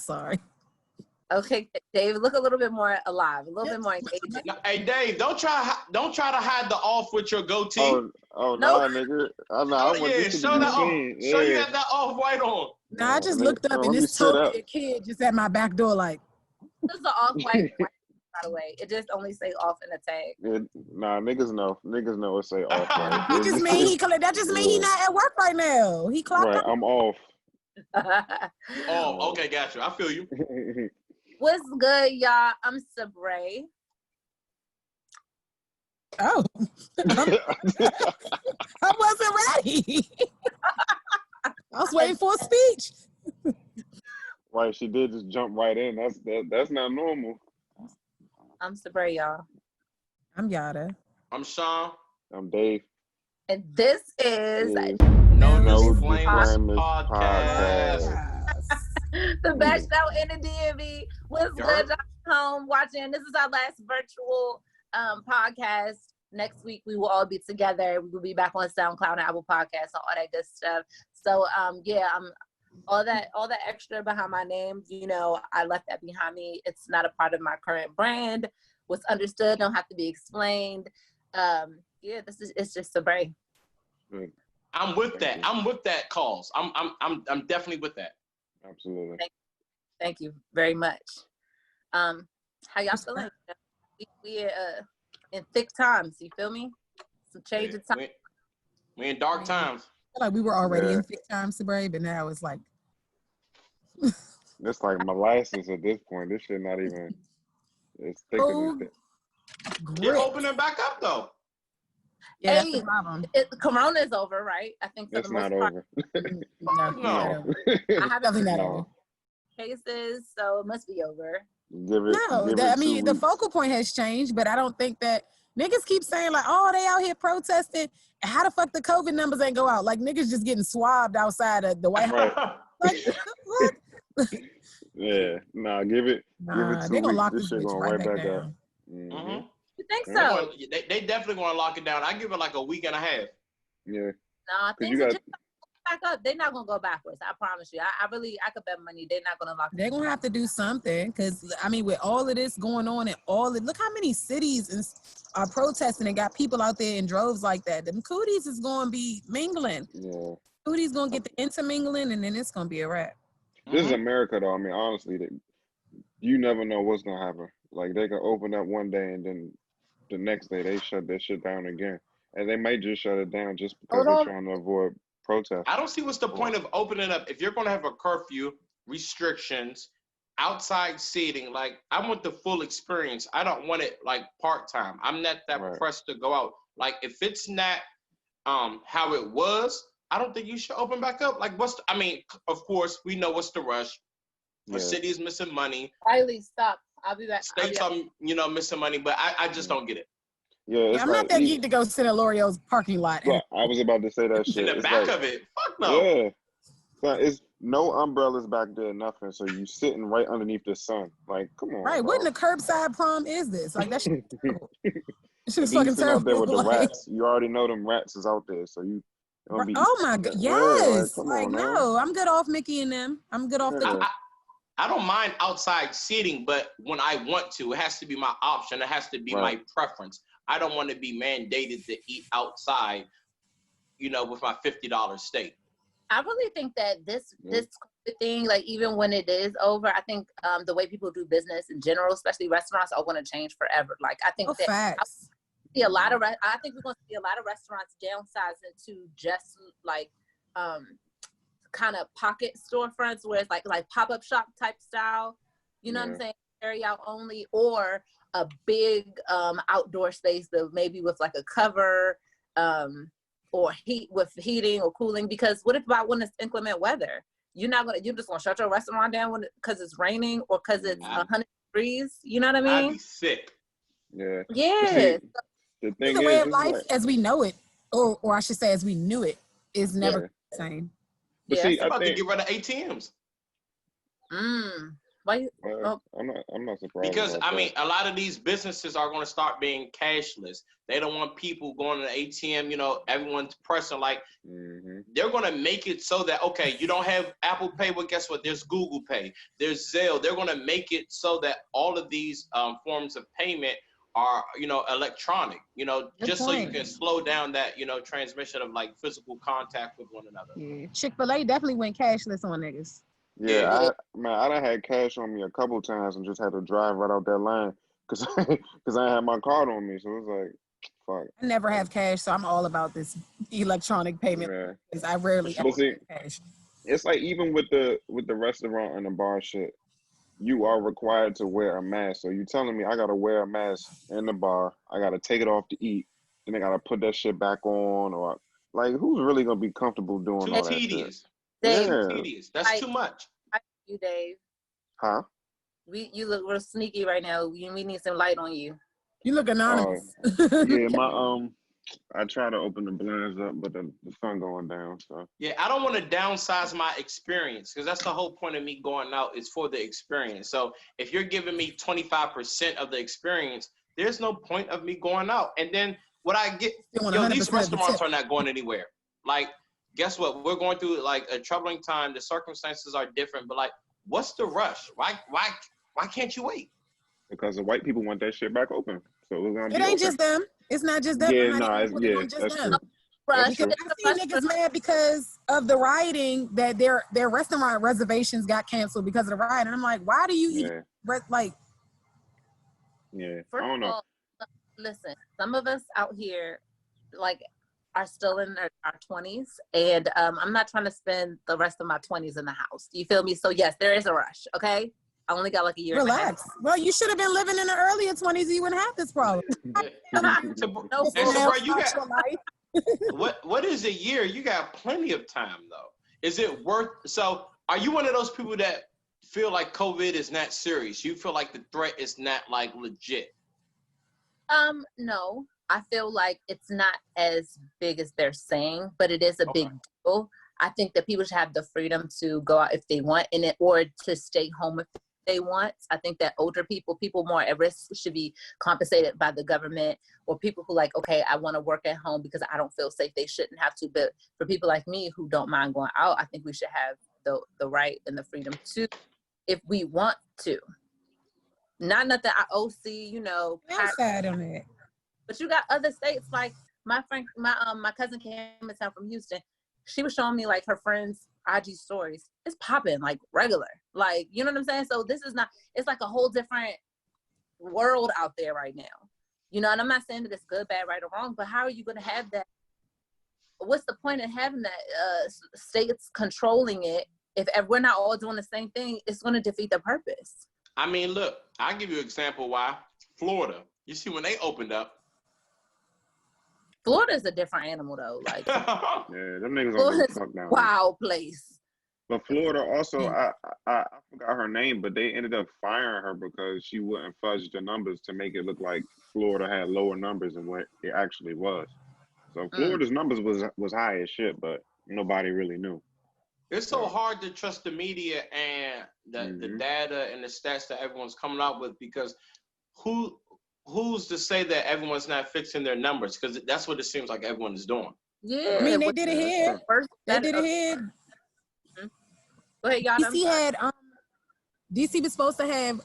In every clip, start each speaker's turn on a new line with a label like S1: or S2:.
S1: sorry.
S2: Okay, Dave, look a little bit more alive, a little bit more engaging.
S3: No, hey, Dave, don't try to hide the off with your goatee.
S4: Oh nah, nigga. I want this to be seen.
S3: Show you got that off white on.
S1: No, I just looked up and this totally a kid just at my back door like.
S2: This is an off-white, by the way. It just only say off in the tag.
S4: Nah, niggas know. Niggas know it say off. Right?
S1: That just mean he not at work right now. He clocked out.
S4: I'm off.
S3: Oh, okay, got you. I feel you.
S2: What's good, y'all? I'm Sabre.
S1: Oh. I wasn't ready. I was waiting for a speech.
S4: Right, she did just jump right in. That's not normal.
S2: I'm Sabre, y'all.
S1: I'm Yada.
S3: I'm Sean.
S4: I'm Dave.
S2: And this is
S3: No Disclaimers Podcast.
S2: The best show in the DMV. What's good, y'all home watching? This is our last virtual podcast. Next week we will all be together. We will be back on SoundCloud and Apple Podcasts and all that good stuff. So I'm all that extra behind my name, I left that behind me. It's not a part of my current brand. What's understood don't have to be explained. It's just Sabre.
S3: I'm with that. I'm with that cause. I'm definitely with that.
S4: Absolutely.
S2: Thank you very much. How y'all feeling? We in thick times, you feel me? Some change of time.
S3: We in dark times.
S1: I feel like we were already in thick times, Sabre, but now it's like
S4: it's like molasses at this point. This shit not even it's thicker than thick.
S3: They're opening back up though.
S1: Yeah, that's the problem.
S2: Corona is over, right? I think for
S4: it's
S2: the most
S4: not
S2: part.
S4: over.
S3: No.
S2: I have
S1: definitely not over.
S2: Cases, so it must be over.
S1: The focal point has changed, but I don't think that niggas keep saying like, oh, they out here protesting. How the fuck the COVID numbers ain't go out? Like niggas just getting swabbed outside of the White House. Like, what?
S4: Yeah, give it 2
S1: they gonna
S4: weeks.
S1: lock
S4: This shit going right back down.
S3: Mm-hmm.
S2: You think so?
S3: They definitely gonna lock it down. I give it like a week and a half.
S4: Yeah.
S2: No, things are just back up. They're not gonna go backwards. I promise you. I could bet money they're not gonna lock it down.
S1: They're gonna have to do something because with all of this going on and look how many cities are protesting and got people out there in droves like that. Them cooties is gonna be mingling.
S4: Yeah.
S1: Cooties gonna get the intermingling and then it's gonna be a wrap.
S4: This is America though. Honestly, you never know what's gonna happen. Like they can open up one day and then the next day they shut that shit down again. And they may just shut it down just because they're trying to avoid protests.
S3: I don't see what's the point of opening up if you're gonna have a curfew, restrictions, outside seating. Like I want the full experience. I don't want it like part-time. I'm not that pressed to go out. Like if it's not how it was, I don't think you should open back up. Like of course we know what's the rush. The city's missing money.
S2: Riley, stop. I'll be back.
S3: States are missing money, but I just don't get it.
S4: Yeah,
S1: I'm not that geek to go sit in L'Oreal's parking lot.
S4: Yeah, I was about to say that shit.
S3: In the back of it, fuck no.
S4: Yeah, so it's no umbrellas back there, nothing. So you sitting right underneath the sun. Like, come on.
S1: Right, what in the curbside prom is this? Like that shit. Shit's fucking
S4: sitting
S1: terrible.
S4: out there with the rats. You already know them rats is out there, so you.
S1: Oh my god, yes. No, I'm good off Mickey and them. I'm good off the.
S3: I don't mind outside seating, but when I want to, it has to be my option. It has to be my preference. I don't want to be mandated to eat outside, with my $50 steak.
S2: I really think that this thing, like even when it is over, I think the way people do business in general, especially restaurants, are going to change forever. Like I think
S1: facts.
S2: I think we're going to see a lot of restaurants downsize into just like kind of pocket storefronts where it's like pop-up shop type style. You know what I'm saying? Carry out only, or a big outdoor space that maybe with like a cover or heating or cooling, because what about when it's inclement weather? You're just gonna shut your restaurant down because it's raining or because it's 100 degrees. You know what I mean?
S3: I'd be sick.
S4: Yeah.
S2: Yeah.
S4: The thing
S1: the way of life as we know it, or I should say as we knew it, is never the same.
S4: But see,
S3: I'm about to get rid of ATMs.
S2: Why?
S4: I'm not surprised.
S3: Because a lot of these businesses are going to start being cashless. They don't want people going to the ATM. Everyone's pressing like they're going to make it so that, okay, you don't have Apple Pay, well, guess what? There's Google Pay, there's Zelle. They're going to make it so that all of these forms of payment are, you know, electronic, you know,
S1: Good
S3: just
S1: point.
S3: so you can slow down that, you know, transmission of like physical contact with one another.
S1: Yeah. Chick-fil-A definitely went cashless on niggas.
S4: Yeah, I done had cash on me a couple times and just had to drive right out that line because I had my card on me. So it was like, fuck.
S1: I never have cash, so I'm all about this electronic payment because I rarely ever have cash.
S4: It's like even with the restaurant and the bar shit, you are required to wear a mask. So you telling me I gotta wear a mask in the bar, I gotta take it off to eat, then I gotta put that shit back on, or like who's really gonna be comfortable doing all that shit?
S2: Dave,
S3: too tedious. That's too much.
S2: You, Dave.
S4: Huh?
S2: You look real sneaky right now. We need some light on you.
S1: You look anonymous.
S4: Yeah, I try to open the blinds up, but the sun going down. So
S3: yeah, I don't want to downsize my experience because that's the whole point of me going out is for the experience. So if you're giving me 25% of the experience, there's no point of me going out. And then what I get, these restaurants are not going anywhere. Like, guess what? We're going through like a troubling time. The circumstances are different, but like, what's the rush? Why can't you wait?
S4: Because the white people want that shit back open. So
S1: it ain't just them. It's not just them.
S4: Yeah, that's true.
S1: Because I see niggas mad because of the rioting that their restaurant reservations got canceled because of the riot. And I'm like, why do you eat like?
S4: Yeah,
S2: First
S4: I don't know.
S2: All, listen, some of us out here like are still in our 20s, and I'm not trying to spend the rest of my 20s in the house. Do you feel me? So yes, there is a rush. Okay. I only got like a year.
S1: Relax. Well, you should have been living in the earlier 20s. You wouldn't have this problem.
S3: What is a year? You got plenty of time though. Is it worth? So, are you one of those people that feel like COVID is not serious? You feel like the threat is not like legit?
S2: No. I feel like it's not as big as they're saying, but it is a big deal. I think that people should have the freedom to go out if they want, or to stay home if they want. I think that older people more at risk should be compensated by the government, or people who like, okay, I want to work at home because I don't feel safe. They shouldn't have to. But for people like me who don't mind going out, I think we should have the right and the freedom to, if we want to. Not nothing I OC, you know.
S1: I'm sad on it.
S2: But you got other states like my friend, my cousin came in town from Houston. She was showing me like her friends' IG stories. It's popping like regular, like, you know what I'm saying? So this is not, it's like a whole different world out there right now, you know. And I'm not saying that it's good, bad, right, or wrong, but how are you going to have that? What's the point in having that states controlling it if we're not all doing the same thing? It's going to defeat the purpose.
S3: I mean, look, I'll give you an example why. Florida, you see when they opened up.
S2: Florida's a different animal though. Like,
S4: yeah, them niggas don't fuck down.
S2: Wow place.
S4: But Florida also, I forgot her name, but they ended up firing her because she wouldn't fudge the numbers to make it look like Florida had lower numbers than what it actually was. So Florida's numbers was high as shit, but nobody really knew.
S3: It's so hard to trust the media and the data and the stats that everyone's coming out with, because who's to say that everyone's not fixing their numbers? Because that's what it seems like everyone is doing.
S2: Yeah,
S1: I mean, they did it here. They did it here.
S2: Go ahead, y'all.
S1: DC had DC was supposed to have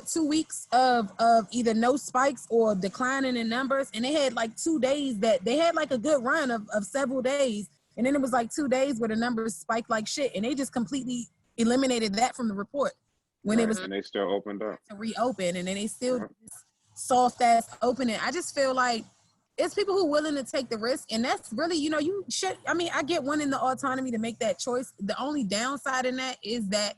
S1: 2 weeks of either no spikes or declining in numbers, and they had like 2 days that they had like a good run of several days, and then it was like 2 days where the numbers spiked like shit, and they just completely eliminated that from the report when it was.
S4: And they still opened up
S1: to reopen, and then they still soft ass opening. I just feel like it's people who are willing to take the risk, and that's really, you know, you should. I mean, I get wanting the autonomy to make that choice. The only downside in that is that,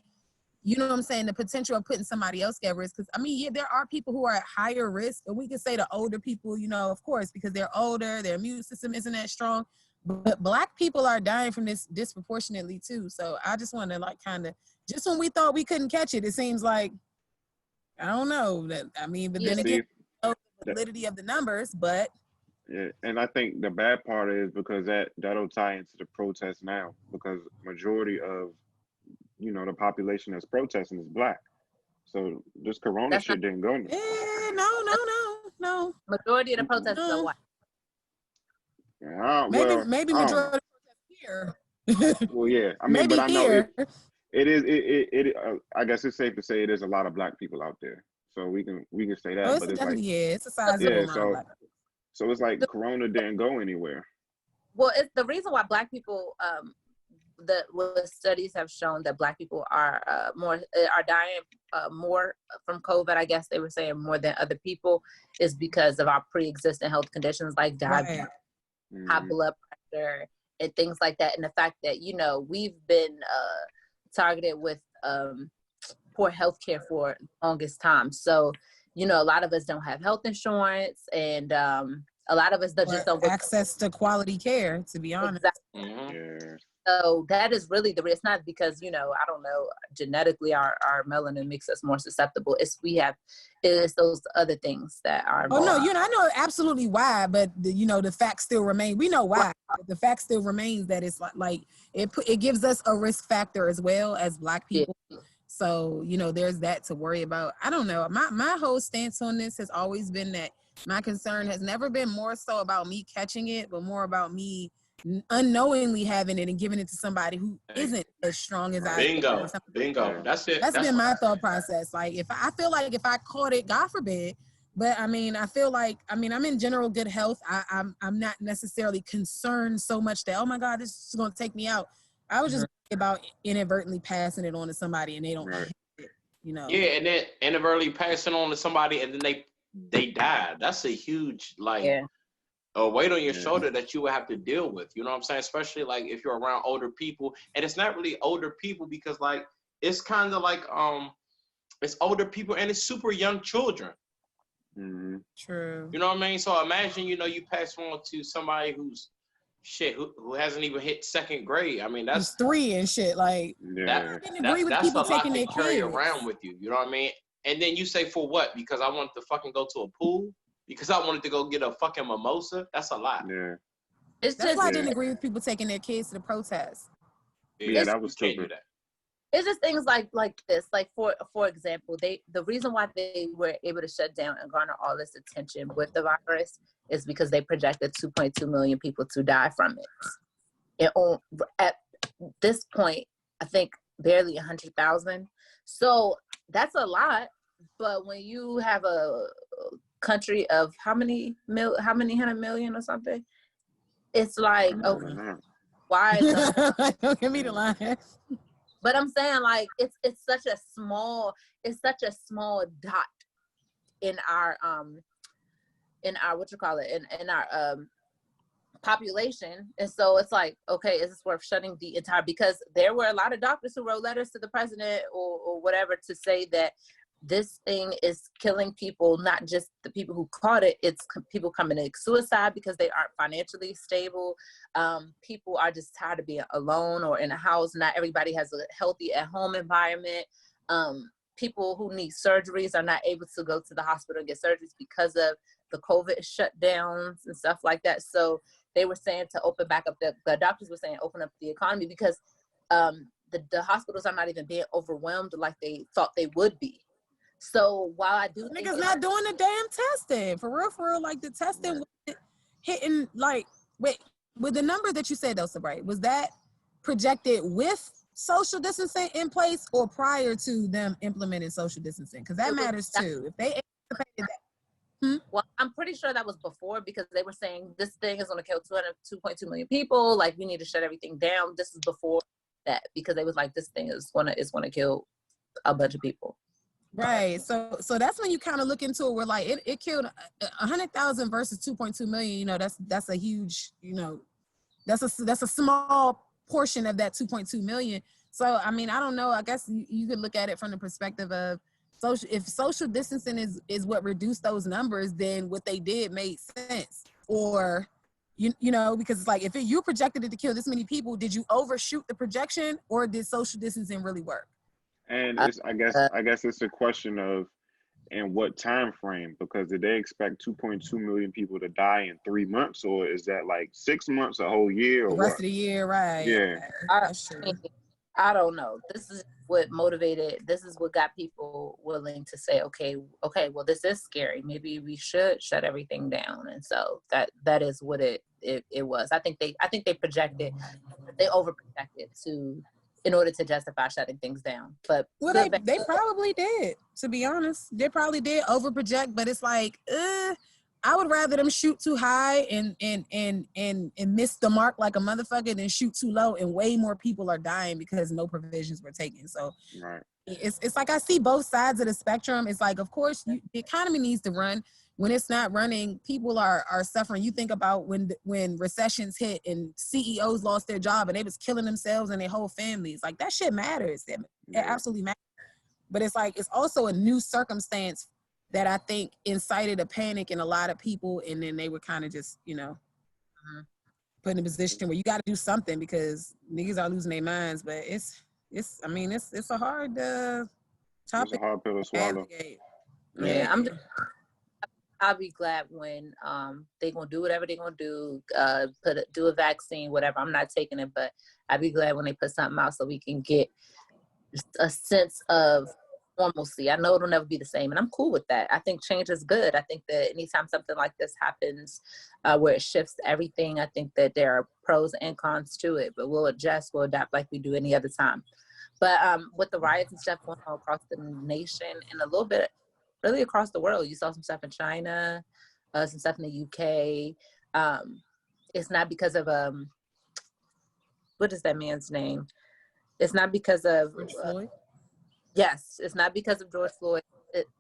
S1: you know what I'm saying, the potential of putting somebody else at risk. Because I mean, yeah, there are people who are at higher risk, and we can say the older people, you know, of course, because they're older, their immune system isn't that strong. But Black people are dying from this disproportionately too. So I just want to like kind of, just when we thought we couldn't catch it, it seems like, I don't know that. I mean, but then again, the validity of the numbers, but.
S4: Yeah, and I think the bad part is because that'll tie into the protest now, because majority of, you know, the population that's protesting is Black. So this corona shit didn't go nowhere.
S1: Yeah, no.
S2: Majority of the protesters are white.
S4: Yeah,
S1: maybe majority of the protesters here,
S4: Well, yeah. I mean,
S1: maybe
S4: but I know
S1: here.
S4: it is. I guess it's safe to say it is a lot of black people out there. So we can say that.
S1: Oh,
S4: but it's
S1: definitely
S4: like,
S1: it's a sizable
S4: yeah.
S1: amount of black people.
S4: So it's like Corona didn't go anywhere.
S2: Well, it's the reason why black people, what studies have shown that black people are dying more from COVID. I guess they were saying more than other people is because of our pre-existing health conditions like diabetes, high blood pressure, and things like that. And the fact that we've been targeted with poor health care for the longest time. So a lot of us don't have health insurance, and a lot of us just don't
S1: get access to quality care, to be honest.
S2: Exactly.
S4: Yeah.
S2: So that is really it's not because, I don't know, genetically our melanin makes us more susceptible. It's those other things that are
S1: involved. Oh, no, I know absolutely why, but the fact still remains. We know why. But the fact still remains that it's like it gives us a risk factor as well as black people. Yeah. So, there's that to worry about. I don't know. My whole stance on this has always been that my concern has never been more so about me catching it, but more about me unknowingly having it and giving it to somebody who isn't as strong as I am.
S3: Bingo. That's it.
S1: That's been my thought process. Like, I feel like if I caught it, God forbid, but I mean, I feel like, I'm in general good health. I'm not necessarily concerned so much that, oh my God, this is going to take me out. I was just about inadvertently passing it on to somebody and they don't have it,
S3: Yeah, and then inadvertently passing on to somebody and then they died. That's a huge weight on your shoulder that you would have to deal with. You know what I'm saying? Especially like if you're around older people, and it's not really older people because like it's kind of like it's older people and it's super young children.
S4: Mm-hmm.
S1: True.
S3: You know what I mean? So imagine you pass on to somebody who's who hasn't even hit second grade. I mean that's
S1: 3 and shit. Like
S3: that's a lot to carry around with you. You know what I mean? And then you say for what? Because I wanted to fucking go to a pool? Because I wanted to go get a fucking mimosa? That's a lot.
S4: Yeah.
S2: That's
S1: why I didn't agree with people taking their kids to the protest.
S4: Yeah, that was stupid.
S2: It's just things like this. Like for example, the reason why they were able to shut down and garner all this attention with the virus is because they projected 2.2 million people to die from it. At this point, I think barely 100,000. So that's a lot. But when you have a country of how many 100 million or something, it's like, okay, why?
S1: Don't give me the line.
S2: But I'm saying like it's such a small dot in our in our population, and so it's like, okay, is this worth shutting the entire? Because there were a lot of doctors who wrote letters to the president or whatever to say that this thing is killing people, not just the people who caught it. It's people committing suicide because they aren't financially stable. People are just tired of being alone or in a house. Not everybody has a healthy at-home environment. People who need surgeries are not able to go to the hospital and get surgeries because of the COVID shutdowns and stuff like that. So they were saying to open back up, the doctors were saying open up the economy because the hospitals are not even being overwhelmed like they thought they would be. So while I do think
S1: niggas not doing the damn testing for real, like the testing wasn't hitting like with the number that you said though, Sabright, was that projected with social distancing in place or prior to them implementing social distancing? Because that matters too. If they anticipated that.
S2: Well, I'm pretty sure that was before because they were saying this thing is going to kill 2.2 million people. Like we need to shut everything down. This is before that because they was like this thing is going to kill a bunch of people.
S1: Right. So that's when you kind of look into it where like it killed 100,000 versus 2.2 million. That's a huge, that's a small portion of that 2.2 million. So, I mean, I don't know. I guess you could look at it from the perspective of if social distancing is what reduced those numbers, then what they did made sense. Or, because it's like, if you projected it to kill this many people, did you overshoot the projection or did social distancing really work?
S4: And I guess it's a question of in what time frame, because did they expect 2.2 million people to die in 3 months, or is that like 6 months, a whole year, or
S1: the rest of the year, right?
S4: Yeah,
S1: that's true.
S2: I don't know. This is what got people willing to say, okay, well, this is scary. Maybe we should shut everything down. And so that is what it was. I think they overprojected in order to justify shutting things down. But
S1: they probably did, to be honest. They probably did overproject, but it's like, I would rather them shoot too high and miss the mark like a motherfucker than shoot too low and way more people are dying because no provisions were taken. So
S4: right.
S1: It's like I see both sides of the spectrum. It's like, of course, the economy needs to run. When it's not running, people are suffering. You think about when recessions hit and CEOs lost their job and they was killing themselves and their whole families. Like, that shit matters. It absolutely matters. But it's like, it's also a new circumstance that I think incited a panic in a lot of people, and then they were kind of just, put in a position where you got to do something because niggas are losing their minds. But it's a hard topic.
S4: It's a hard pill to swallow.
S2: Yeah, I'll be glad when they gonna do whatever they gonna do, do a vaccine, whatever. I'm not taking it, but I'd be glad when they put something out so we can get a sense of normalcy. I know it'll never be the same, and I'm cool with that. I think change is good. I think that anytime something like this happens, where it shifts everything, I think that there are pros and cons to it, but we'll adapt like we do any other time. But with the riots and stuff going on across the nation and a little bit really across the world, you saw some stuff in China, some stuff in the UK. It's not because of what is that man's name? It's not because of
S1: George Floyd.
S2: Yes, it's not because of George Floyd.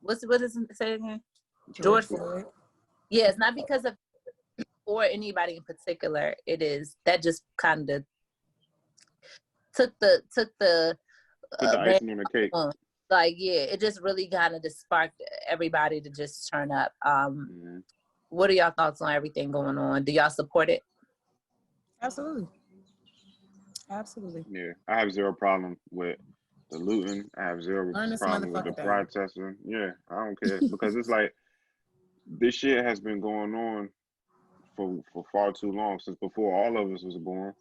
S2: What is it say again? George Floyd. Yeah, it's not because of or anybody in particular. It is that just kind of took the
S4: icing on the cake.
S2: Like, yeah, it just really kind of just sparked everybody to just turn up. What are y'all thoughts on everything going on? Do y'all support it?
S1: Absolutely.
S4: Yeah, I have zero problem with the looting. I have zero problem with the protesting. Yeah, I don't care because it's like this shit has been going on for far too long, since before all of us was born.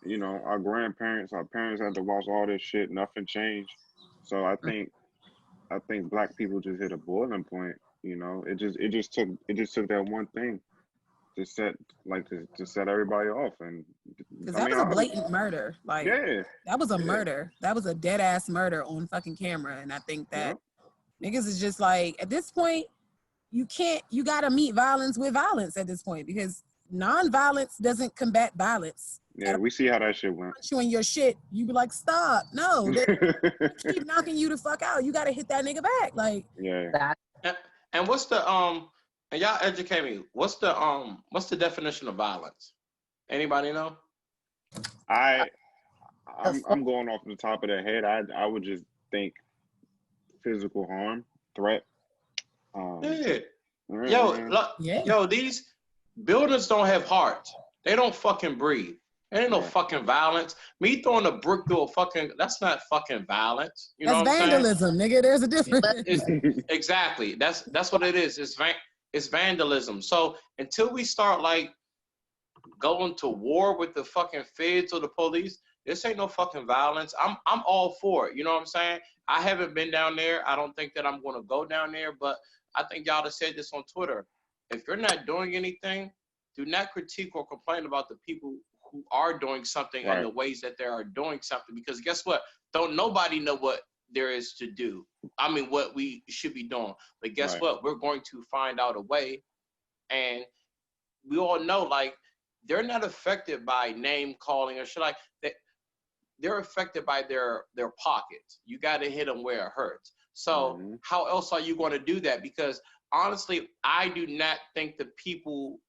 S4: Our grandparents, our parents had to watch all this shit. Nothing changed. So I think black people just hit a boiling point. It just took that one thing to set everybody off. And
S1: because that was a blatant murder. Like, that was a murder. That was a dead ass murder on fucking camera. And I think that niggas is just like, at this point, you gotta meet violence with violence at this point, because non-violence doesn't combat violence.
S4: Yeah, we see how that shit went.
S1: You in your shit, you be like, stop. No, they keep knocking you the fuck out. You gotta hit that nigga back. Like,
S3: And what's the and y'all educate me. What's the definition of violence? Anybody know?
S4: I'm going off the top of the head. I would just think physical harm, threat.
S3: Yo, these buildings don't have hearts. They don't fucking breathe. There ain't no fucking violence. Me throwing a brick through that's not fucking violence. You know what I'm saying?
S1: That's vandalism, nigga. There's a difference.
S3: Exactly. That's what it is. It's vandalism. So until we start like going to war with the fucking feds or the police, this ain't no fucking violence. I'm all for it. You know what I'm saying? I haven't been down there. I don't think that I'm gonna go down there, but I think y'all have said this on Twitter. If you're not doing anything, do not critique or complain about the people who are doing something and the ways that they are doing something. Because guess what? Don't nobody know what there is to do. I mean, what we should be doing. But guess what? We're going to find out a way. And we all know, like, they're not affected by name calling or shit like that. They're affected by their pockets. You got to hit them where it hurts. So how else are you going to do that? Because honestly, I do not think the people,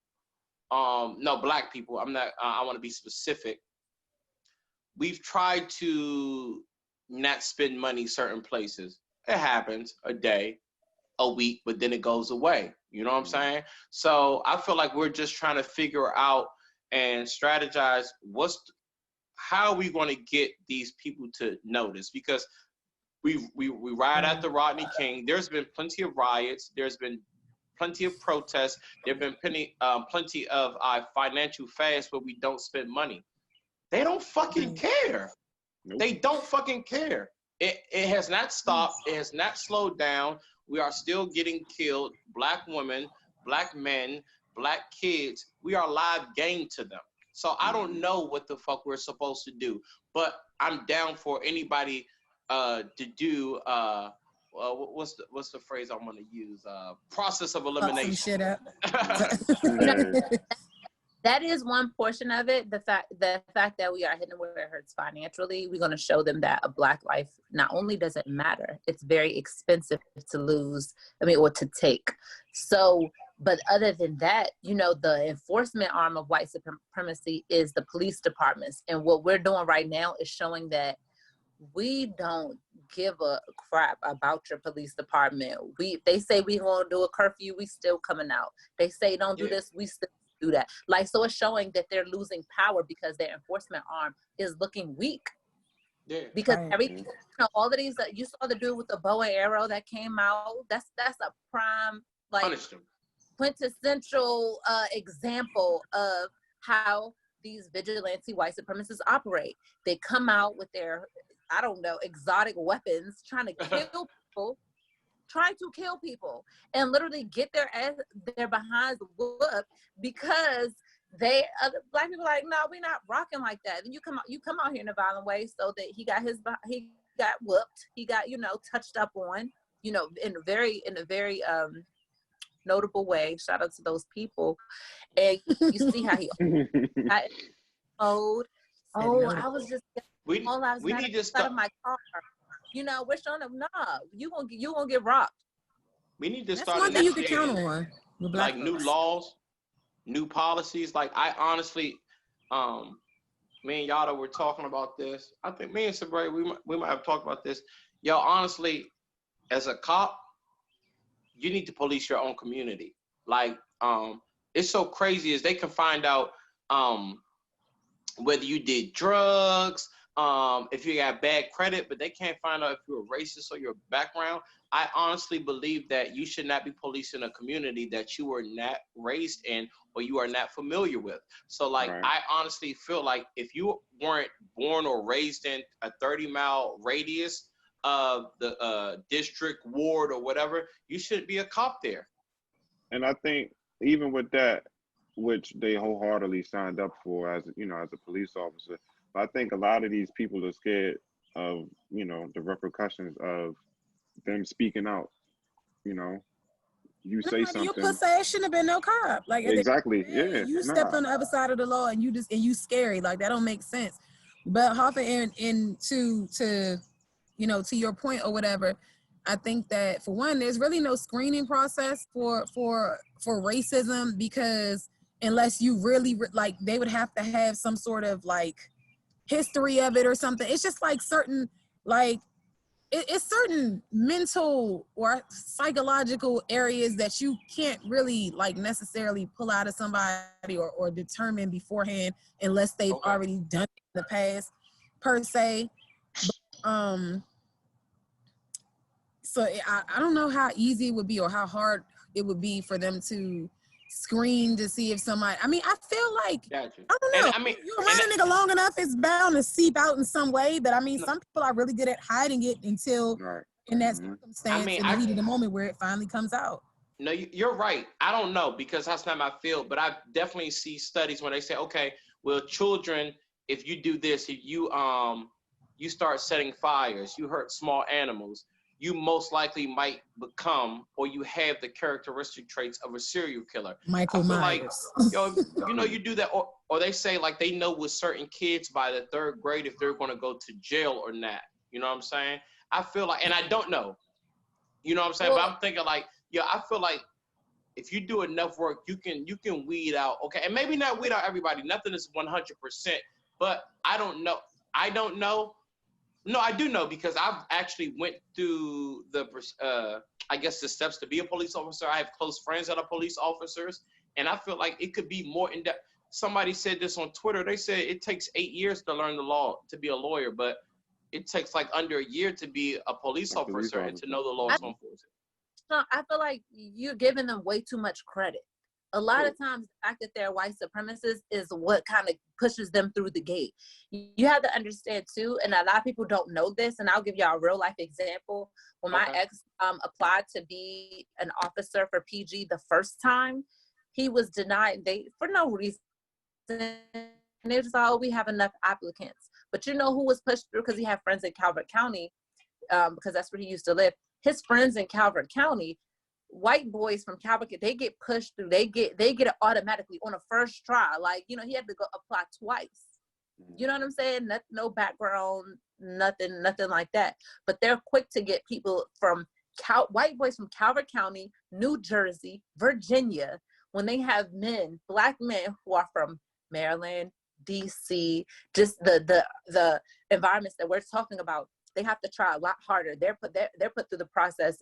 S3: black people, I'm not, I want to be specific. We've tried to not spend money certain places. It happens a day, a week, but then it goes away. You know what I'm saying? So I feel like we're just trying to figure out and strategize how are we going to get these people to notice? Because we ride after Rodney King. There's been plenty of riots. There's been plenty of protests. There've been plenty of financial fasts where we don't spend money. They don't fucking care.
S4: Nope.
S3: They don't fucking care. It has not stopped. It has not slowed down. We are still getting killed. Black women, black men, black kids. We are live game to them. So I don't know what the fuck we're supposed to do. But I'm down for anybody to do what's the phrase I'm gonna use? Process of elimination.
S1: Fuck some shit up.
S2: That is one portion of it. The fact that we are hitting where it hurts financially, we're going to show them that a Black life not only does it matter, it's very expensive to lose. Or to take. So, but other than that, the enforcement arm of white supremacy is the police departments, and what we're doing right now is showing that we don't give a crap about your police department. They say we gonna do a curfew, we still coming out. They say don't do this, we still do that. So it's showing that they're losing power because their enforcement arm is looking weak.
S3: Yeah.
S2: Because everything, all of these, you saw the dude with the bow and arrow that came out. That's a prime, quintessential example of how these vigilante white supremacists operate. They come out with their, exotic weapons, trying to kill people, and literally get their behinds whooped because Black people are like, no, we're not rocking like that. And you come out here in a violent way, so that he got whooped, he got touched up on, in a very notable way. Shout out to those people, and you see how he got mode. I was just
S3: we need to stop
S2: my car. We're showing them, nah, you gonna get robbed.
S3: We need to
S1: That's
S3: start
S1: one thing you can count on.
S3: Like new laws, new policies. Like I honestly, me and Yada were talking about this. I think me and Sabri, we might have talked about this. Yo, honestly, as a cop, you need to police your own community. It's so crazy as they can find out whether you did drugs, if you got bad credit, but they can't find out if you're a racist or your background. I honestly believe that you should not be policing a community that you were not raised in or you are not familiar with. So right. I honestly feel like if you weren't born or raised in a 30-mile radius of the district, ward, or whatever, you shouldn't be a cop there.
S4: And I think even with that, which they wholeheartedly signed up for as a police officer, I think a lot of these people are scared of, the repercussions of them speaking out. You say something.
S1: You could say it shouldn't have been no cop.
S4: Exactly. Yeah.
S1: You stepped on the other side of the law, and you scary. That don't make sense. But Hoffa, and to your point or whatever, I think that for one, there's really no screening process for racism, because unless you really they would have to have some sort of history of it or something. It's just certain it's certain mental or psychological areas that you can't really necessarily pull out of somebody or determine beforehand unless they've already done it in the past per se. But, so I don't know how easy it would be or how hard it would be for them to screen to see if somebody, I feel like,
S3: gotcha.
S1: I don't know, you around a nigga long enough, it's bound to seep out in some way, but some people are really good at hiding it until in that circumstance, in the heat of the moment where it finally comes out.
S3: No, you're right. I don't know, because that's not my field, but I definitely see studies when they say, okay, well, children, if you do this, if you start setting fires, you hurt small animals, you most likely might become, or you have the characteristic traits of a serial killer.
S1: Michael Myers.
S3: You do that, or they say they know with certain kids by the 3rd grade if they're going to go to jail or not. You know what I'm saying? I feel and I don't know. You know what I'm saying? Well, but I'm thinking I feel like if you do enough work, you can weed out. Okay, and maybe not weed out everybody. Nothing is 100%, but I don't know. I don't know. No, I do know, because I've actually went through the steps to be a police officer. I have close friends that are police officers, and I feel like it could be more in depth. Somebody said this on Twitter. They said it takes 8 years to learn the law to be a lawyer, but it takes under a year to be a police officer and to know the laws on force.
S2: No, I feel like you're giving them way too much credit. A lot of times, the fact that they're white supremacists is what kind of pushes them through the gate. You have to understand too, and a lot of people don't know this, and I'll give y'all a real life example. When my ex applied to be an officer for PG the first time, he was denied for no reason. And they just thought, oh, we have enough applicants. But you know who was pushed through because he had friends in Calvert County, because that's where he used to live. His friends in Calvert County, white boys from Calvert, they get pushed through. They get it automatically on a first try. Like, you know, he had to go apply twice. You know what I'm saying? No background, nothing like that. But they're quick to get people from white boys from Calvert County, New Jersey, Virginia, when they have black men who are from Maryland, DC, just the environments that we're talking about. They have to try a lot harder. They're put through the process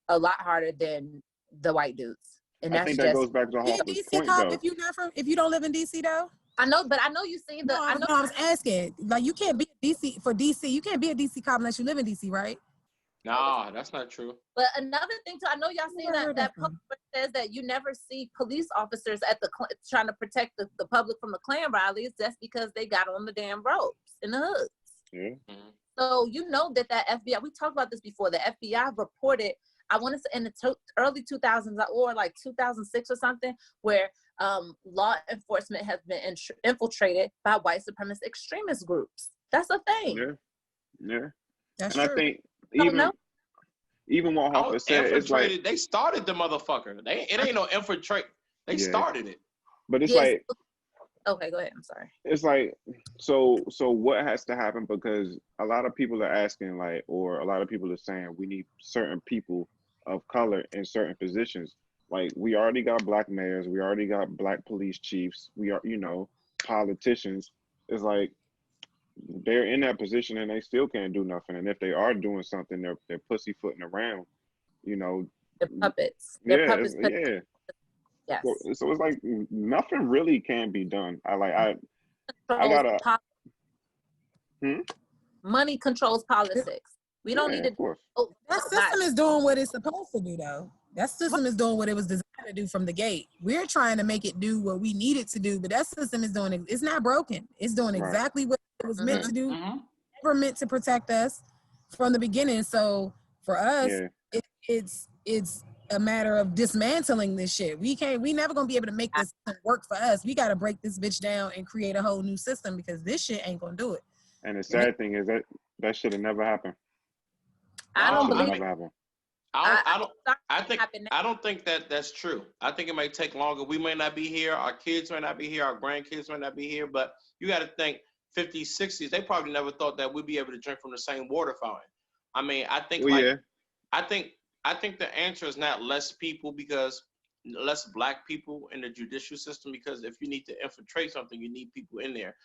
S2: a lot harder than the white dudes. And
S4: I think that goes back to Harper's point, though.
S1: If you don't live in DC though.
S2: I know, but I know you see the.
S1: I was asking. Like, you can't be a DC for DC. You can't be a DC cop unless you live in DC, right?
S3: No, that's not true.
S2: But another thing too, I know y'all seen that public says that you never see police officers at trying to protect the public from the Klan rallies. That's because they got on the damn ropes in the hoods.
S4: Yeah.
S2: So you know that FBI. We talked about this before. The FBI reported, I want to say in the early 2000s or like 2006 or something, where law enforcement has been infiltrated by white supremacist extremist groups. That's a thing.
S4: Yeah.
S1: That's
S4: and
S1: true.
S4: I think even what Harper said, it's like
S3: they started the motherfucker. It ain't no infiltrate. They started it.
S4: But it's like,
S2: okay, go ahead. I'm sorry.
S4: It's like, so what has to happen? Because a lot of people are asking, like, or a lot of people are saying we need certain people of color in certain positions. Like, we already got black mayors, we already got black police chiefs, we are, politicians. It's like they're in that position and they still can't do nothing. And if they are doing something, they're pussyfooting around,
S2: They're puppets. They're puppets.
S4: Yeah.
S2: Yes.
S4: So it's like nothing really can be done. I gotta.
S2: Money controls politics. We don't need to.
S4: Of course.
S1: That system is doing what it's supposed to do, though. That system is doing what it was designed to do from the gate. We're trying to make it do what we need it to do, but that system is doing it. It's not broken. It's doing exactly what it was meant to do. Never meant to protect us from the beginning. So for us, it's a matter of dismantling this shit. We never gonna be able to make this work for us. We gotta break this bitch down and create a whole new system because this shit ain't gonna do it.
S4: And the sad thing is that should have never happened.
S2: I don't believe
S3: it. I don't think that's true. I think it may take longer. We may not be here. Our kids may not be here. Our grandkids may not be here. But you got to think 50s, 60s, they probably never thought that we'd be able to drink from the same water fountain. I mean, I think I think the answer is not less black people in the judicial system, because if you need to infiltrate something, you need people in there.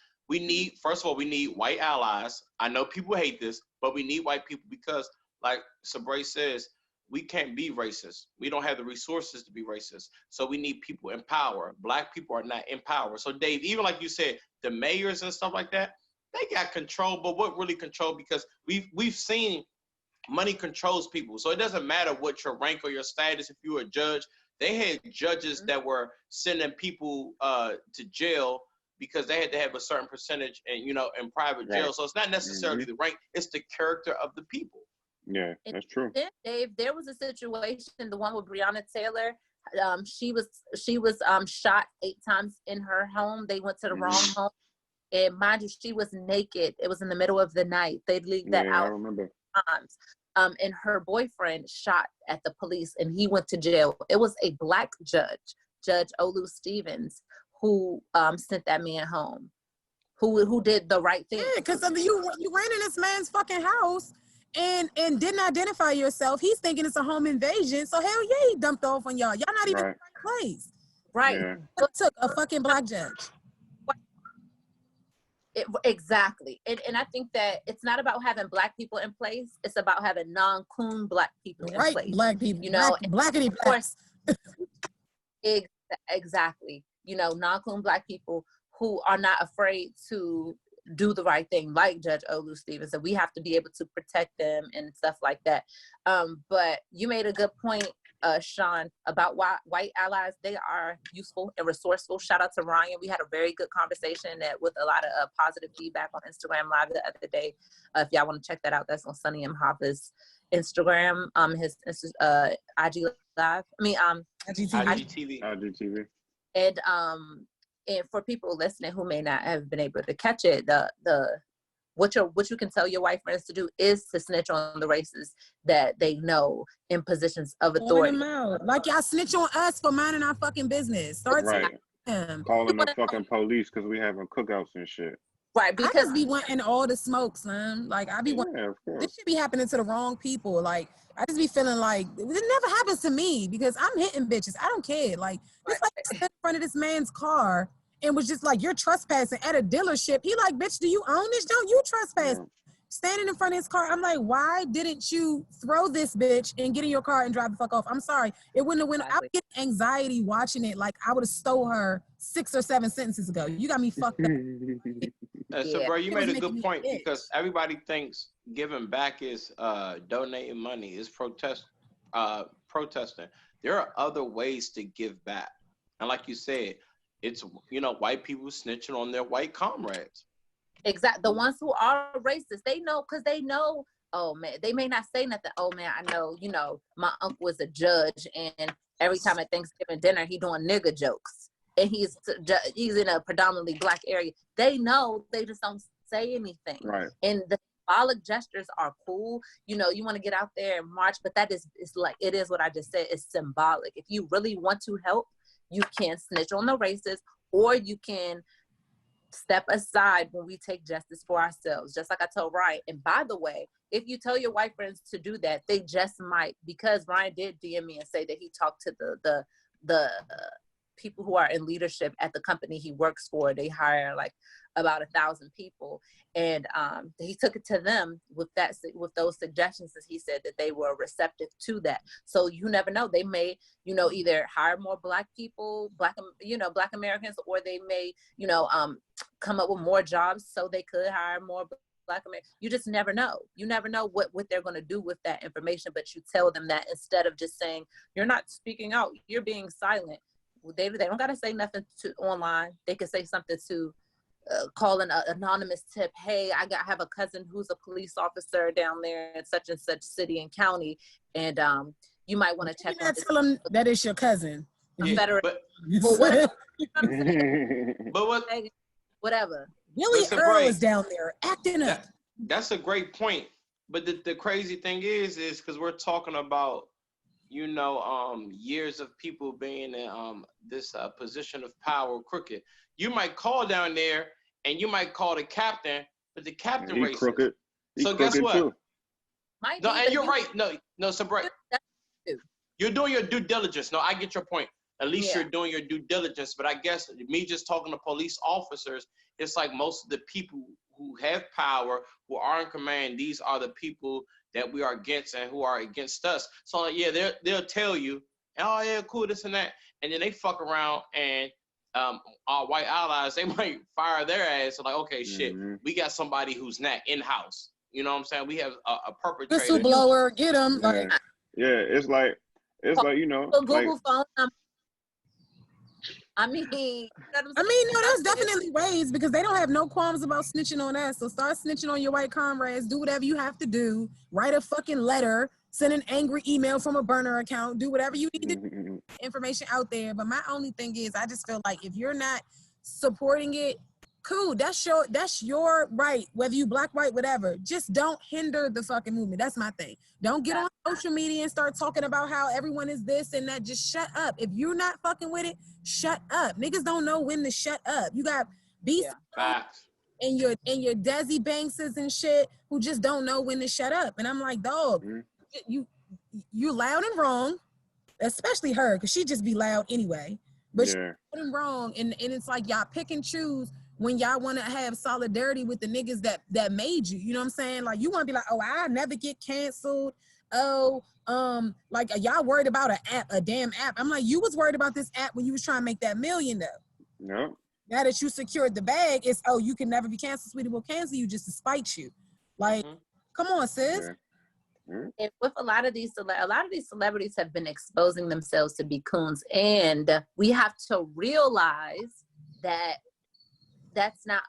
S3: First of all, we need white allies. I know people hate this, but we need white people because, like Sabre says, we can't be racist. We don't have the resources to be racist. So we need people in power. Black people are not in power. So Dave, even like you said, the mayors and stuff like that, they got control, but what really control? Because we've seen money controls people. So it doesn't matter what your rank or your status. If you're a judge, they had judges that were sending people to jail because they had to have a certain percentage and in private jail. So it's not necessarily the rank, it's the character of the people.
S4: Yeah, that's true.
S2: Then, Dave, there was a situation, the one with Breonna Taylor. She was shot 8 times in her home. They went to the wrong home. And mind you, she was naked. It was in the middle of the night. They leaked that out.
S4: I remember.
S2: Times. And her boyfriend shot at the police and he went to jail. It was a black judge, Judge Olu Stevens, who sent that man home, who did the right thing.
S1: Yeah, because you ran in this man's fucking house and didn't identify yourself. He's thinking it's a home invasion. So hell yeah, he dumped off on y'all. Y'all not even in the right place.
S2: Right.
S4: Yeah.
S1: It took a fucking black judge.
S2: Exactly. And I think that it's not about having black people in place. It's about having non-coon black people in place.
S1: Black people. Blackity blacks.
S2: Exactly. Non-coon black people who are not afraid to do the right thing, like Judge Olu Stevens. And we have to be able to protect them and stuff like that. But you made a good point Sean, about white allies. They are useful and resourceful. Shout out to Ryan. We had a very good conversation with a lot of positive feedback on Instagram Live the other day. If y'all want to check that out, that's on Sunny M. Hoffa's Instagram. His IG Live.
S3: IGTV.
S2: And for people listening who may not have been able to catch it, what you can tell your white friends to do is to snitch on the races that they know in positions of authority.
S1: Like y'all snitch on us for minding our fucking business. Start
S4: calling the fucking police because we having cookouts and shit.
S2: Right, because
S1: I just be wanting all the smoke, son. Like I be wanting, this should be happening to the wrong people. Like I just be feeling like it never happens to me because I'm hitting bitches. I don't care. Like it's like I stood in front of this man's car and was just like, you're trespassing at a dealership. He like, bitch, do you own this? Don't you trespass? Standing in front of his car. I'm like, why didn't you throw this bitch and get in your car and drive the fuck off? I'm sorry. It wouldn't have went. I would get anxiety watching it. Like I would have stole her 6 or 7 sentences ago. You got me fucked up.
S3: So, bro, you made a good point because everybody thinks giving back is donating money, is protesting. There are other ways to give back. And like you said, it's, white people snitching on their white comrades.
S2: Exactly. The ones who are racist, they know, because they know, oh man, they may not say nothing. Oh man, I know, my uncle is a judge and every time at Thanksgiving dinner, he doing nigga jokes. And he's in a predominantly black area. They know, they just don't say anything.
S4: Right.
S2: And the symbolic gestures are cool. You want to get out there and march, but it is what I just said. It's symbolic. If you really want to help, you can snitch on the racists, or you can step aside when we take justice for ourselves, just like I told Ryan. And by the way, if you tell your white friends to do that, they just might, because Ryan did DM me and say that he talked to the people who are in leadership at the company he works for. They hire like about 1,000 people, and he took it to them with those suggestions, as he said that they were receptive to that. So you never know, they may either hire more black people, black Americans, or they may come up with more jobs so they could hire more black Americans. You just never know. You never know what they're going to do with that information, but you tell them that instead of just saying you're not speaking out, you're being silent. They don't got to say nothing online. They can say something to call an anonymous tip. Hey, I have a cousin who's a police officer down there in such and such city and county, and you might want to check on this.
S1: Tell them that it's your cousin.
S2: Confederate. Whatever.
S1: Willie Earl is down there acting up.
S3: That's a great point. But the crazy thing is because we're talking about years of people being in this position of power crooked. You might call down there and you might call the captain, but the captain racist.
S4: Crooked.
S3: So guess what?
S4: Too.
S3: No, and you're right. No, so Brett, you're doing your due diligence. No, I get your point. At least you're doing your due diligence. But I guess me just talking to police officers, it's like most of the people who have power, who are in command, these are the people that we are against and who are against us. So they'll tell you, oh yeah, cool, this and that. And then they fuck around and our white allies, they might fire their ass. So like, okay, shit, we got somebody who's not in-house. You know what I'm saying? We have a perpetrator.
S1: Whistleblower, get him.
S4: It's like
S2: Google phone number. No,
S1: there's definitely ways, because they don't have no qualms about snitching on us. So start snitching on your white comrades. Do whatever you have to do. Write a fucking letter. Send an angry email from a burner account. Do whatever you need to do. Information out there. But my only thing is, I just feel like if you're not supporting it, cool. That's your right. Whether you black, white, whatever. Just don't hinder the fucking movement. That's my thing. Don't get on social media and start talking about how everyone is this and that. Just shut up. If you're not fucking with it, shut up. Niggas don't know when to shut up. You got beasts and your Desi Bankses and shit who just don't know when to shut up. And I'm like, dog, you loud and wrong, especially her, because she just be loud anyway. But she's loud and wrong, and it's like y'all pick and choose when y'all want to have solidarity with the niggas that made you. You know what I'm saying? Like, you want to be like, oh, I never get canceled. Oh, like, y'all worried about a damn app. I'm like, you was worried about this app when you was trying to make that million, though.
S4: No.
S1: Now that you secured the bag, it's, oh, you can never be canceled, sweetie. We'll cancel you just to spite you. Like, come on, sis.
S2: And with a lot of these celebrities have been exposing themselves to be coons, and we have to realize that that's not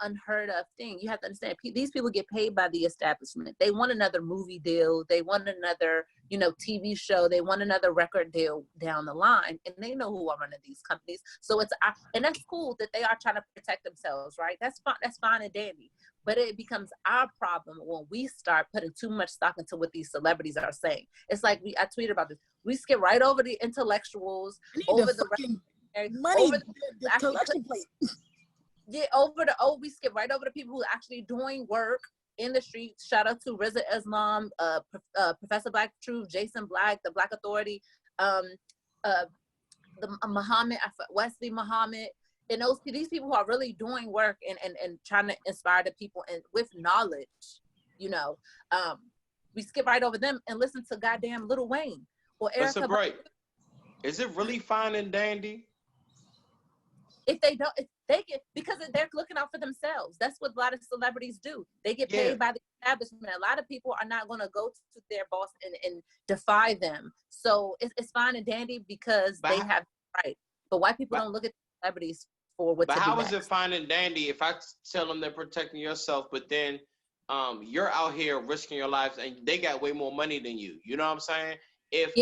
S2: an unheard of thing. You have to understand, these people get paid by the establishment. They want another movie deal. They want another, TV show. They want another record deal down the line, and they know who are running these companies. So and that's cool that they are trying to protect themselves, right? That's fine. That's fine and dandy. But it becomes our problem when we start putting too much stock into what these celebrities are saying. It's like I tweeted about this. We skip right over the intellectuals, over the
S1: money, the collection plate.
S2: We skip right over the people who are actually doing work in the streets. Shout out to Rizza Islam, Professor Black Truth, Jason Black, the Black Authority, the Muhammad, Wesley Muhammad, and these people who are really doing work and trying to inspire the people and with knowledge, we skip right over them and listen to goddamn Lil Wayne or Erykah Badu.
S3: Is it really fine and dandy?
S2: If they get, because they're looking out for themselves. That's what a lot of celebrities do. They get paid by the establishment. A lot of people are not going to go to their boss and defy them. So it's fine and dandy because they have right. But white people don't look at celebrities for what.
S3: But how is it fine and dandy if I tell them they're protecting yourself, but then you're out here risking your lives and they got way more money than you? You know what I'm saying? If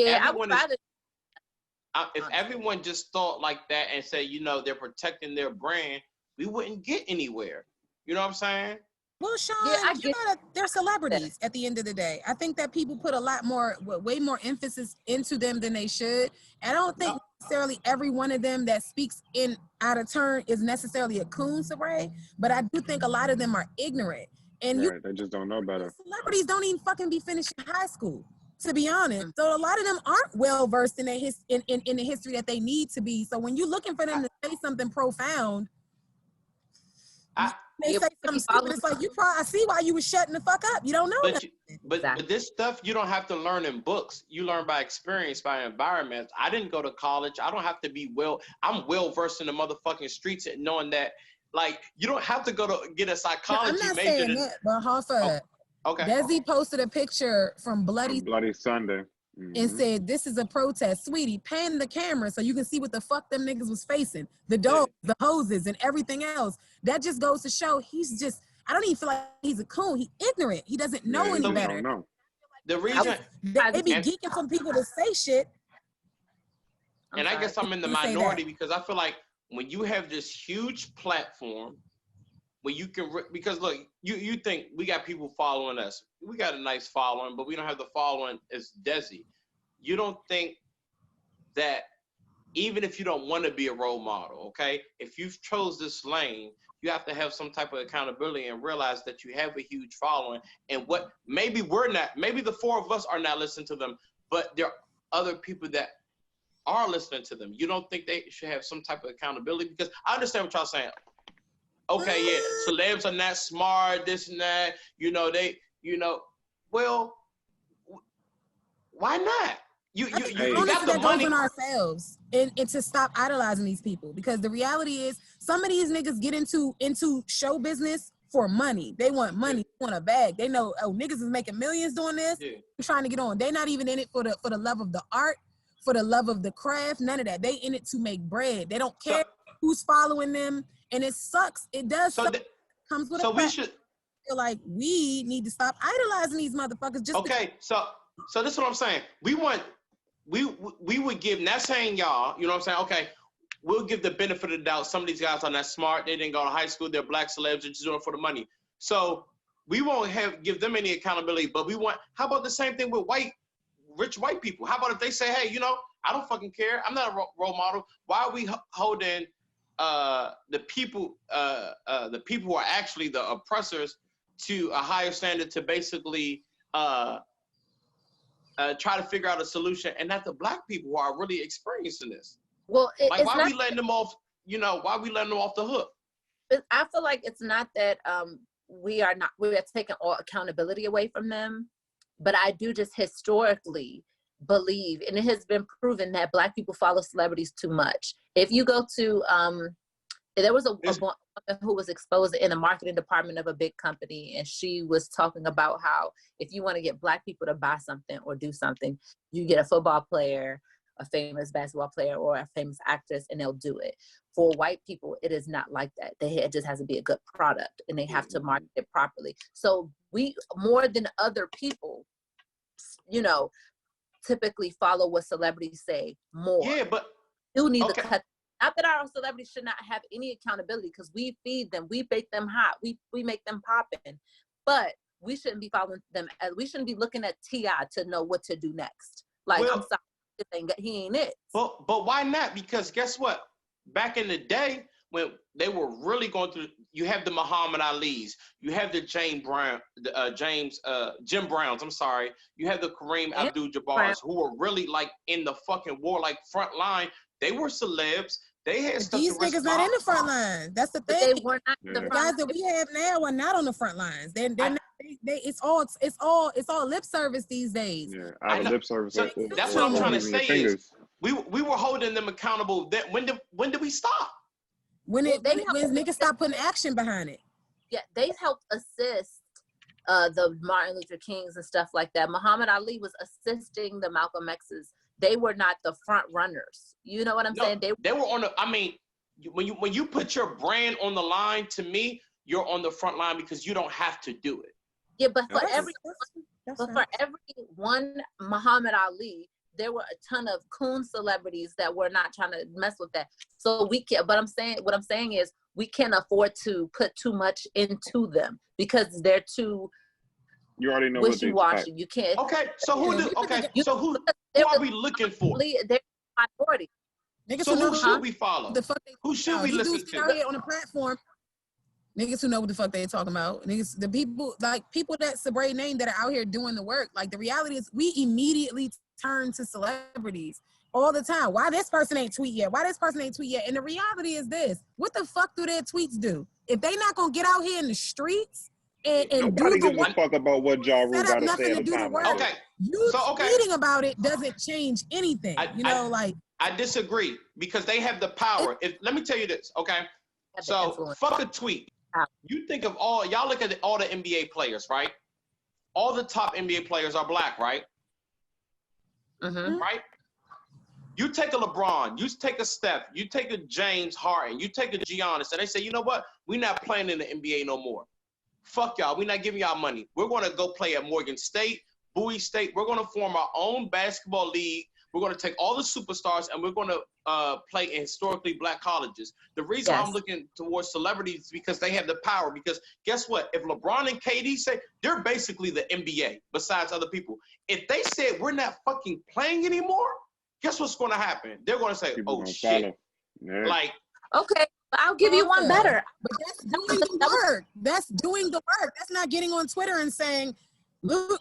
S3: everyone just thought like that and said, they're protecting their brand, we wouldn't get anywhere. You know what I'm saying?
S1: Well, Sean, they're celebrities at the end of the day. I think that people put way more emphasis into them than they should. I don't think necessarily every one of them that speaks out of turn is necessarily a coon, Saray, but I do think a lot of them are ignorant. And
S4: they just don't know better.
S1: Celebrities don't even fucking be finishing high school, to be honest. So a lot of them aren't well versed in the history that they need to be. So when you're looking for them to say something profound, they say something stupid. It's like I see why you was shutting the fuck up. You don't know.
S3: But this stuff you don't have to learn in books. You learn by experience, by environment. I didn't go to college. I don't have to be I'm well versed in the motherfucking streets and knowing that. Like, you don't have to go to get a psychology major.
S1: I'm not saying that, but Hoffa.
S3: Okay.
S1: Desi posted a picture from Bloody
S4: Sunday
S1: and said, "This is a protest, sweetie. Pan the camera so you can see what the fuck them niggas was facing. The dogs, the hoses, and everything else." That just goes to show I don't even feel like he's a coon. He's ignorant. He doesn't know any better.
S3: The reason
S1: they be geeking from people to say shit.
S3: And I guess I'm in the minority because I feel like when you have this huge platform, when you can, because look, you think we got people following us. We got a nice following, but we don't have the following as Desi. You don't think that even if you don't want to be a role model, okay, if you've chose this lane, you have to have some type of accountability and realize that you have a huge following. And maybe the four of us are not listening to them, but there are other people that are listening to them. You don't think they should have some type of accountability? Because I understand what y'all saying. Okay, yeah, celebs are not smart, this and that. Well, why not? You got the money.
S1: On ourselves and to stop idolizing these people, because the reality is some of these niggas get into show business for money. They want money, they want a bag. They know, niggas is making millions doing this. Yeah. Trying to get on. They're not even in it for the love of the art, for the love of the craft, none of that. They in it to make bread. They don't care who's following them, and it sucks. It does. Comes with a price. Feel like we need to stop idolizing these motherfuckers.
S3: So this is what I'm saying. We would give, not saying y'all, you know what I'm saying? Okay, we'll give the benefit of the doubt. Some of these guys are not smart. They didn't go to high school. They're black celebs. They're just doing it for the money. So we won't give them any accountability. But how about the same thing with rich white people? How about if they say, hey, I don't fucking care. I'm not a role model. Why are we holding the people who are actually the oppressors to a higher standard to basically try to figure out a solution, and not the black people who are really experiencing this?
S2: Well,
S3: why are we letting them off? Why are we letting them off the hook?
S2: I feel like it's not that we're taking all accountability away from them, but I do just historically believe, and it has been proven, that black people follow celebrities too much. If you go to There was a woman who was exposed in the marketing department of a big company, and she was talking about how if you want to get Black people to buy something or do something, you get a football player, a famous basketball player, or a famous actress, and they'll do it. For white people, it is not like that. It just has to be a good product, and they have to market it properly. So we, more than other people, typically follow what celebrities say more.
S3: Yeah, but
S2: you need to cut. Not that our celebrities should not have any accountability, because we feed them, we bake them hot, we make them popping, but we shouldn't be following them. We shouldn't be looking at T.I. to know what to do next. Like, I'm sorry, he ain't it.
S3: But why not? Because guess what? Back in the day, when they were really going through, you have the Muhammad Ali's, you have the Jim Browns, I'm sorry, you have the Kareem Abdul-Jabbars, who were really like in the fucking war, like front line. They were celebs. They had stuff.
S1: These niggas not in the front line. That's the thing.
S2: They were not
S1: the guys that we have now are not on the front lines. They're not. It's all lip service these days.
S4: Yeah, out of lip service.
S3: So that's what I'm trying to say is we were holding them accountable. That when did we stop?
S1: When niggas stop putting action behind it.
S2: Yeah, they helped assist the Martin Luther Kings and stuff like that. Muhammad Ali was assisting the Malcolm X's. They were not the front runners. You know what I'm saying? They were
S3: on the. I mean, when you put your brand on the line, to me, you're on the front line because you don't have to do it.
S2: Yeah, but for every one Muhammad Ali, there were a ton of coon celebrities that were not trying to mess with that. So we can. But what I'm saying is we can't afford to put too much into them because they're too.
S4: You already know
S2: wishy-washy. You can't.
S3: Okay, so who are we looking for?
S2: They're minority.
S3: So who should we follow? Who should we listen to?
S1: Out here on the platform, niggas who know what the fuck they talking about. Niggas, the people that Sabre named that are out here doing the work. Like, the reality is we immediately turn to celebrities all the time. Why this person ain't tweet yet? Why this person ain't tweet yet? And the reality is this: what the fuck do their tweets do? If they not gonna get out here in the streets and
S4: nobody gives a fuck about what Ja Rule got to say at the time.
S3: Okay.
S1: Tweeting about it doesn't change anything.
S3: I disagree because they have the power. Let me tell you this, okay? So fuck a tweet. You think of y'all look at all the NBA players, right? All the top NBA players are Black, right?
S2: Mm-hmm.
S3: Right? You take a LeBron, you take a Steph, you take a James Harden, you take a Giannis, and they say, you know what? We're not playing in the NBA no more. Fuck y'all, we're not giving y'all money. We're going to go play at Morgan State, Bowie State. We're going to form our own basketball league. We're going to take all the superstars and we're going to play in historically Black colleges. The reason I'm looking towards celebrities is because they have the power. Because guess what? If LeBron and KD say, they're basically the NBA besides other people. If they said we're not fucking playing anymore, guess what's going to happen? They're going to say, oh shit. Yeah. Like,
S2: okay. I'll give you one better.
S1: But that's doing the work. That's doing the work. That's not getting on Twitter and saying,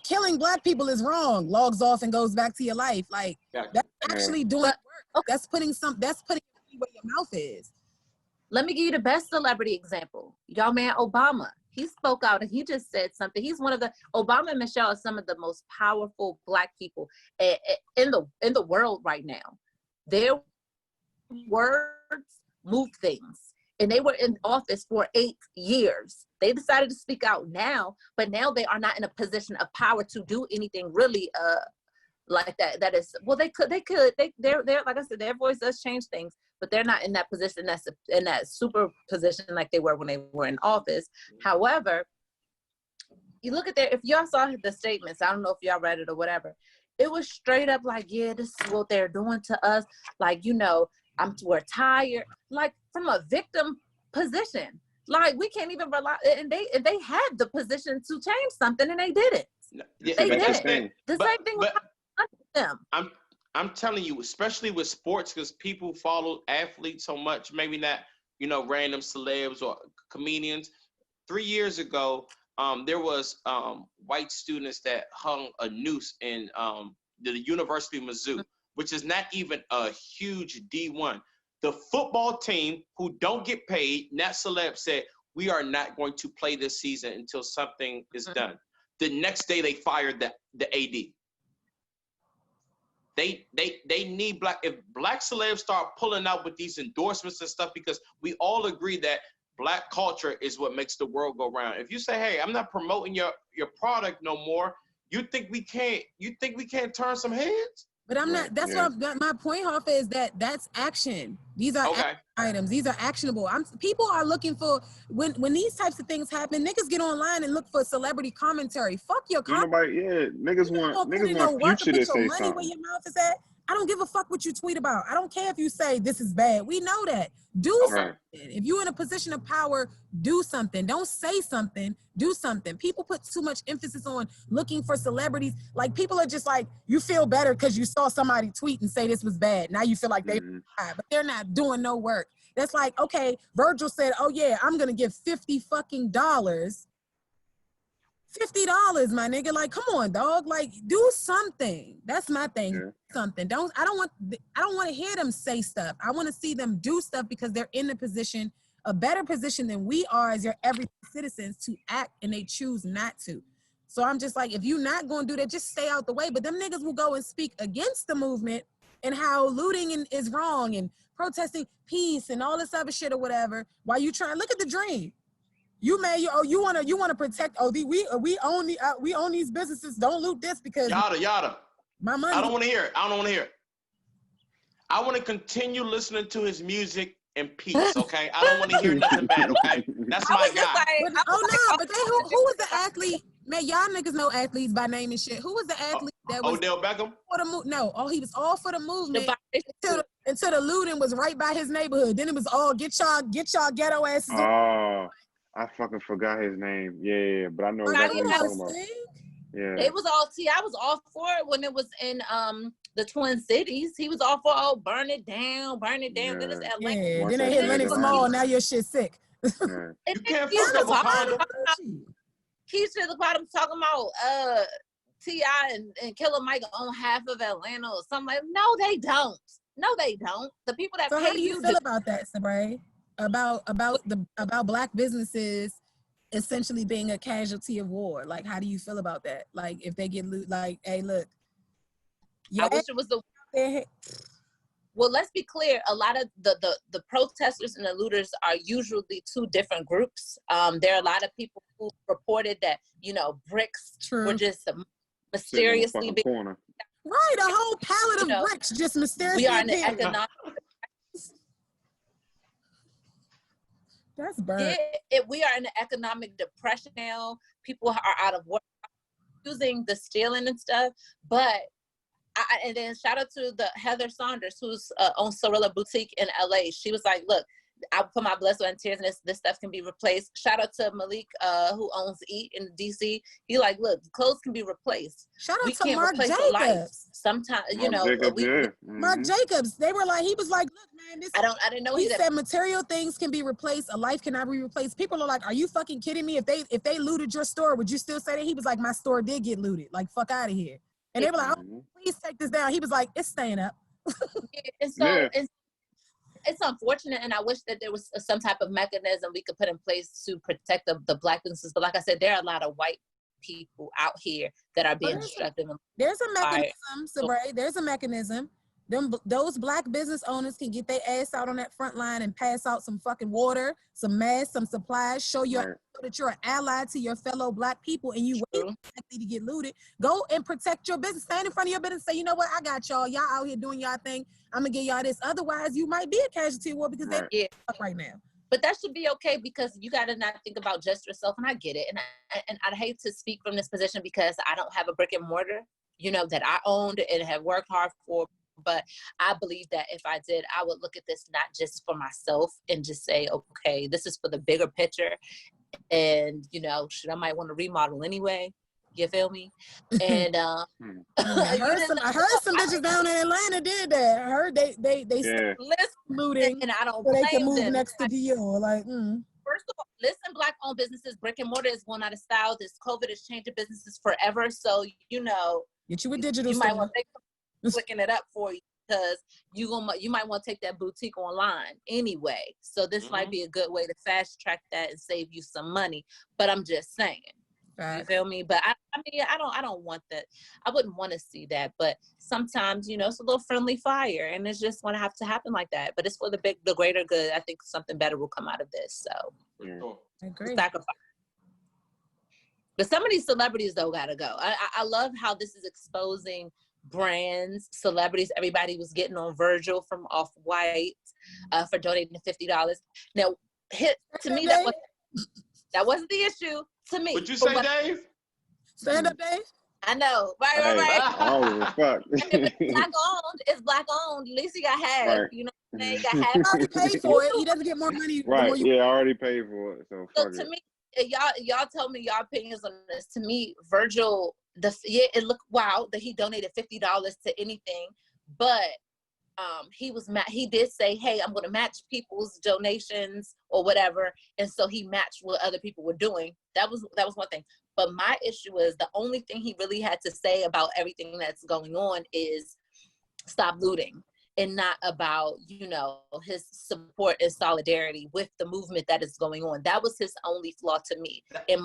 S1: killing Black people is wrong. Logs off and goes back to your life. Like, that's actually doing work. Okay. That's putting where your mouth is.
S2: Let me give you the best celebrity example. Y'all man Obama. He spoke out and he just said something. He's one of the Obama and Michelle are some of the most powerful Black people in the world right now. Their words move things. And they were in office for 8 years. They decided to speak out now, but now they are not in a position of power to do anything really like that. That is, well, they're like I said, their voice does change things, but they're not in that position, that's in that super position like they were when they were in office. However, you look at if y'all saw the statements, I don't know if y'all read it or whatever, it was straight up like, yeah, this is what they're doing to us. Like, we're tired, like from a victim position. Like, we can't even rely, and they had the position to change something and they didn't.
S3: Yeah,
S2: they didn't. The same thing with them.
S3: I'm telling you, especially with sports, because people follow athletes so much, maybe not, random celebs or comedians. 3 years ago, there was white students that hung a noose in the University of Mizzou, which is not even a huge D1. The football team, who don't get paid, not celeb, said, we are not going to play this season until something is done. The next day, they fired the AD. They need black. If black celebs start pulling out with these endorsements and stuff, because we all agree that black culture is what makes the world go round. If you say, hey, I'm not promoting your product no more, you think we can't turn some heads?
S1: But I'm not. That's what my point, Hoffa, is that that's action. These are items. These are actionable. People are looking for when these types of things happen. Niggas get online and look for celebrity commentary. Fuck your commentary.
S4: Niggas want Future to say something.
S1: Where your mouth is at. I don't give a fuck what you tweet about. I don't care if you say this is bad. We know that. Do something. If you're in a position of power, do something. Don't say something. Do something. People put too much emphasis on looking for celebrities. Like, people are just like, you feel better because you saw somebody tweet and say this was bad. Now you feel like they but they're not doing no work. That's like, okay, Virgil said, oh yeah, I'm gonna give $50 fucking $50, my nigga. Like, come on, dog. Like, do something. That's my thing. Yeah. Something. I don't want to hear them say stuff. I want to see them do stuff because they're in a better position than we are as your everyday citizens to act, and they choose not to. So I'm just like, if you're not going to do that, just stay out the way. But them niggas will go and speak against the movement and how looting is wrong and protesting peace and all this other shit or whatever. While you trying, look at the dream. You want to protect. We own these businesses. Don't loot this because
S3: yada.
S1: My money.
S3: I don't want to hear it. I want to continue listening to his music in peace. Okay, I don't want to hear nothing bad. Okay, that's my guy.
S1: But who was the athlete? Man, y'all niggas know athletes by name and shit. Who was the athlete that was
S3: Odell Beckham?
S1: He was all for the movement until the looting was right by his neighborhood. Then it was all get y'all ghetto asses.
S4: Oh. I fucking forgot his name. Yeah, but I know exactly what you're talking about.
S2: Yeah. It was all I was all for it when it was in the Twin Cities. He was all for burn it down. Then it's LA.
S1: Yeah, then they hit Lennox Mall. Now your shit sick.
S3: Yeah. You can't fuck up Wakanda.
S2: Keisha the bottom talking about T.I. and Killer Mike own half of Atlanta or something like. No, they don't. The people that pay
S1: how do you feel about that, Sabre? About black businesses essentially being a casualty of war. Like, how do you feel about that? Like, if they get loot, like, hey, look.
S2: I wish it was well, let's be clear. A lot of the protesters and the looters are usually two different groups. There are a lot of people who reported that, bricks were just mysteriously being
S1: corner. Right, a whole pallet of bricks just mysteriously.
S2: We are in an economic.
S1: That's burnt.
S2: We are in an economic depression now. People are out of work, using the stealing and stuff. But and then shout out to the Heather Saunders, who's on Sorilla Boutique in LA. She was like, "Look, I put my blood, sweat, and tears, and this stuff can be replaced." Shout out to Malik, who owns Eat in DC. He like, "Look, clothes can be replaced.
S1: Shout out to Marc Jacobs.
S2: Sometimes,
S1: Marc Jacobs. They were like, he was like, "Look, man,
S2: I didn't know
S1: he said material things can be replaced. A life cannot be replaced." People are like, "Are you fucking kidding me? If they looted your store, would you still say that?" He was like, "My store did get looted. Like, fuck out of here." And they were like, "Oh, please take this down." He was like, "It's staying up."
S2: And so it's unfortunate, and I wish that there was some type of mechanism we could put in place to protect the black businesses. But like I said, there are a lot of white people out here that are being destructive.
S1: There's a mechanism, Sabre. There's a mechanism. Those black business owners can get their ass out on that front line and pass out some fucking water, some masks, some supplies, show that you're an ally to your fellow black people, and you wait likely to get looted. Go and protect your business. Stand in front of your business and say, "You know what? I got y'all. Y'all out here doing y'all thing. I'm gonna get y'all this." Otherwise, you might be a casualty of war because they're right now.
S2: But that should be okay, because you got to not think about just yourself, and I get it. And I'd hate to speak from this position because I don't have a brick and mortar, that I owned and have worked hard for. But I believe that if I did, I would look at this not just for myself and just say, okay, this is for the bigger picture. And, I might want to remodel anyway. You feel me? And
S1: I heard some bitches down in Atlanta did that. I heard they looting,
S2: and I don't
S1: so
S2: blame
S1: they can move
S2: them.
S1: next to Dior. Like,
S2: First of all, listen, black-owned businesses, brick and mortar is going out of style. This COVID is changing businesses forever. So,
S1: get you a digital.
S2: You might want to clicking it up for you, because you might want to take that boutique online anyway. So this might be a good way to fast track that and save you some money. But I'm just saying, You feel me? But I mean, I don't want that. I wouldn't want to see that. But sometimes, you know, it's a little friendly fire, and it's just going to have to happen like that. But it's for the greater good. I think something better will come out of this. So,
S1: I agree.
S2: Sacrifice. But some of these celebrities though gotta go. I love how this is exposing brands, celebrities. Everybody was getting on Virgil from Off-White for donating $50. Now, to me, that wasn't the issue. To me,
S3: what you say, Dave?
S1: Stand up, Dave.
S2: I know, right.
S4: Oh, fuck.
S2: It's black owned. At least he got half.
S4: Right.
S2: You know what I'm saying? He got half.
S1: He already paid for it. He doesn't get more money.
S4: Right. Yeah, I already paid for it. So fuck
S2: to
S4: it.
S2: me, y'all tell me your opinions on this. To me, Virgil, it looked wow that he donated $50 to anything, but he did say, hey, I'm going to match people's donations or whatever, and so he matched what other people were doing. That was one thing. But my issue is the only thing he really had to say about everything that's going on is stop looting, and not about, you know, his support and solidarity with the movement that is going on. That was his only flaw to me.
S3: That's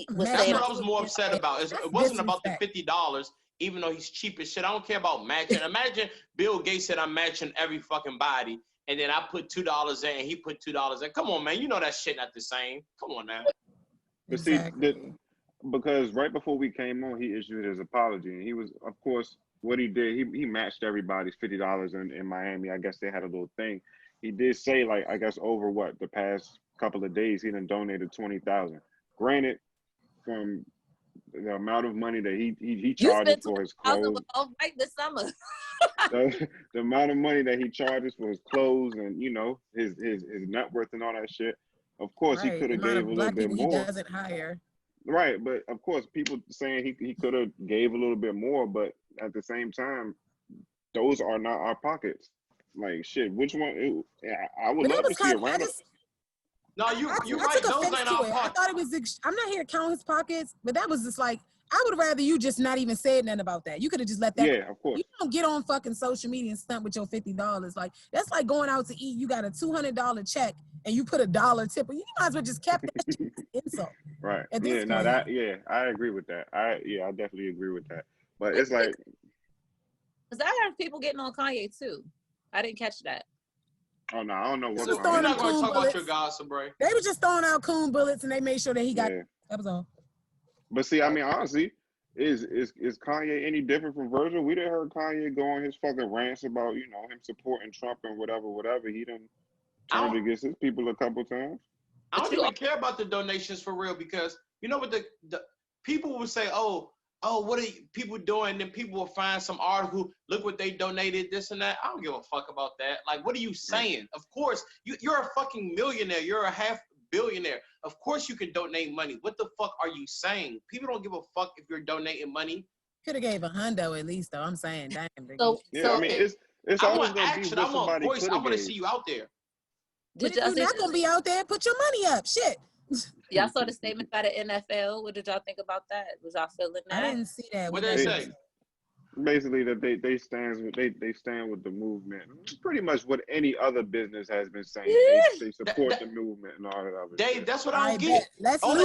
S3: what I was more upset about. It wasn't about the $50, even though he's cheap as shit. I don't care about matching. Imagine Bill Gates said, I'm matching every fucking body, and then I put $2 in and he put $2 in. Come on, man. You know that shit not the same. Come on, man.
S4: But see, because right before we came on, he issued his apology, and he was, of course, what he did, he matched everybody's $50 in Miami. I guess they had a little thing. He did say, like, I guess over the past couple of days, he done donated $20,000. Granted, from the amount of money that he charges for his clothes,
S2: right this summer.
S4: the amount of money that he charges for his clothes and, you know, his net worth and all that shit. Of course, he could have gave a little bit more.
S1: He doesn't hire.
S4: Right, but of course, people saying he could have gave a little bit more, but at the same time, those are not our pockets. Like shit, which one? I would love to see a roundup.
S3: No, you're right. Those ain't our pockets.
S1: I thought it was. I'm not here to count his pockets, but that was just like, I would rather you just not even say nothing about that. You could have just let that.
S4: Yeah, of course.
S1: You don't get on fucking social media and stunt with your $50. Like that's like going out to eat. You got a $200 check and you put $1 tip. You might as well just kept that shit. Insult.
S4: Right. Yeah. No. I agree with that. I definitely agree with that. But it's like,
S2: because I heard people getting on Kanye too. I didn't catch that.
S4: Oh no, I don't know what.
S3: We're not going to talk about your gossip, bro.
S1: They were just throwing out coon bullets, and they made sure that he got. Yeah. That was all.
S4: But see, I mean, honestly, is Kanye any different from Virgil? We done heard Kanye go on his fucking rants about, you know, him supporting Trump and whatever. He done turned against his people a couple times.
S3: I don't even care about the donations for real, because you know what the people will say, oh, what are people doing? Then people will find some article, look what they donated, this and that. I don't give a fuck about that. Like, what are you saying? Of course, you're a fucking millionaire. You're a half billionaire. Of course you can donate money. What the fuck are you saying? People don't give a fuck if you're donating money.
S1: Could have gave $100 at least, though. I'm saying, damn.
S4: I mean, it's always going to be what somebody could have.
S3: I want to see you out there.
S1: But if you're not going to be out there, put your money up. Shit.
S2: Y'all saw the statement by the NFL. What did y'all think about that? Was y'all feeling that?
S1: I didn't see that.
S3: What did they say?
S4: Basically, that they stand with the movement. Pretty much what any other business has been saying. They support the movement and all that other
S3: Dave,
S4: shit.
S3: that's what I don't get. All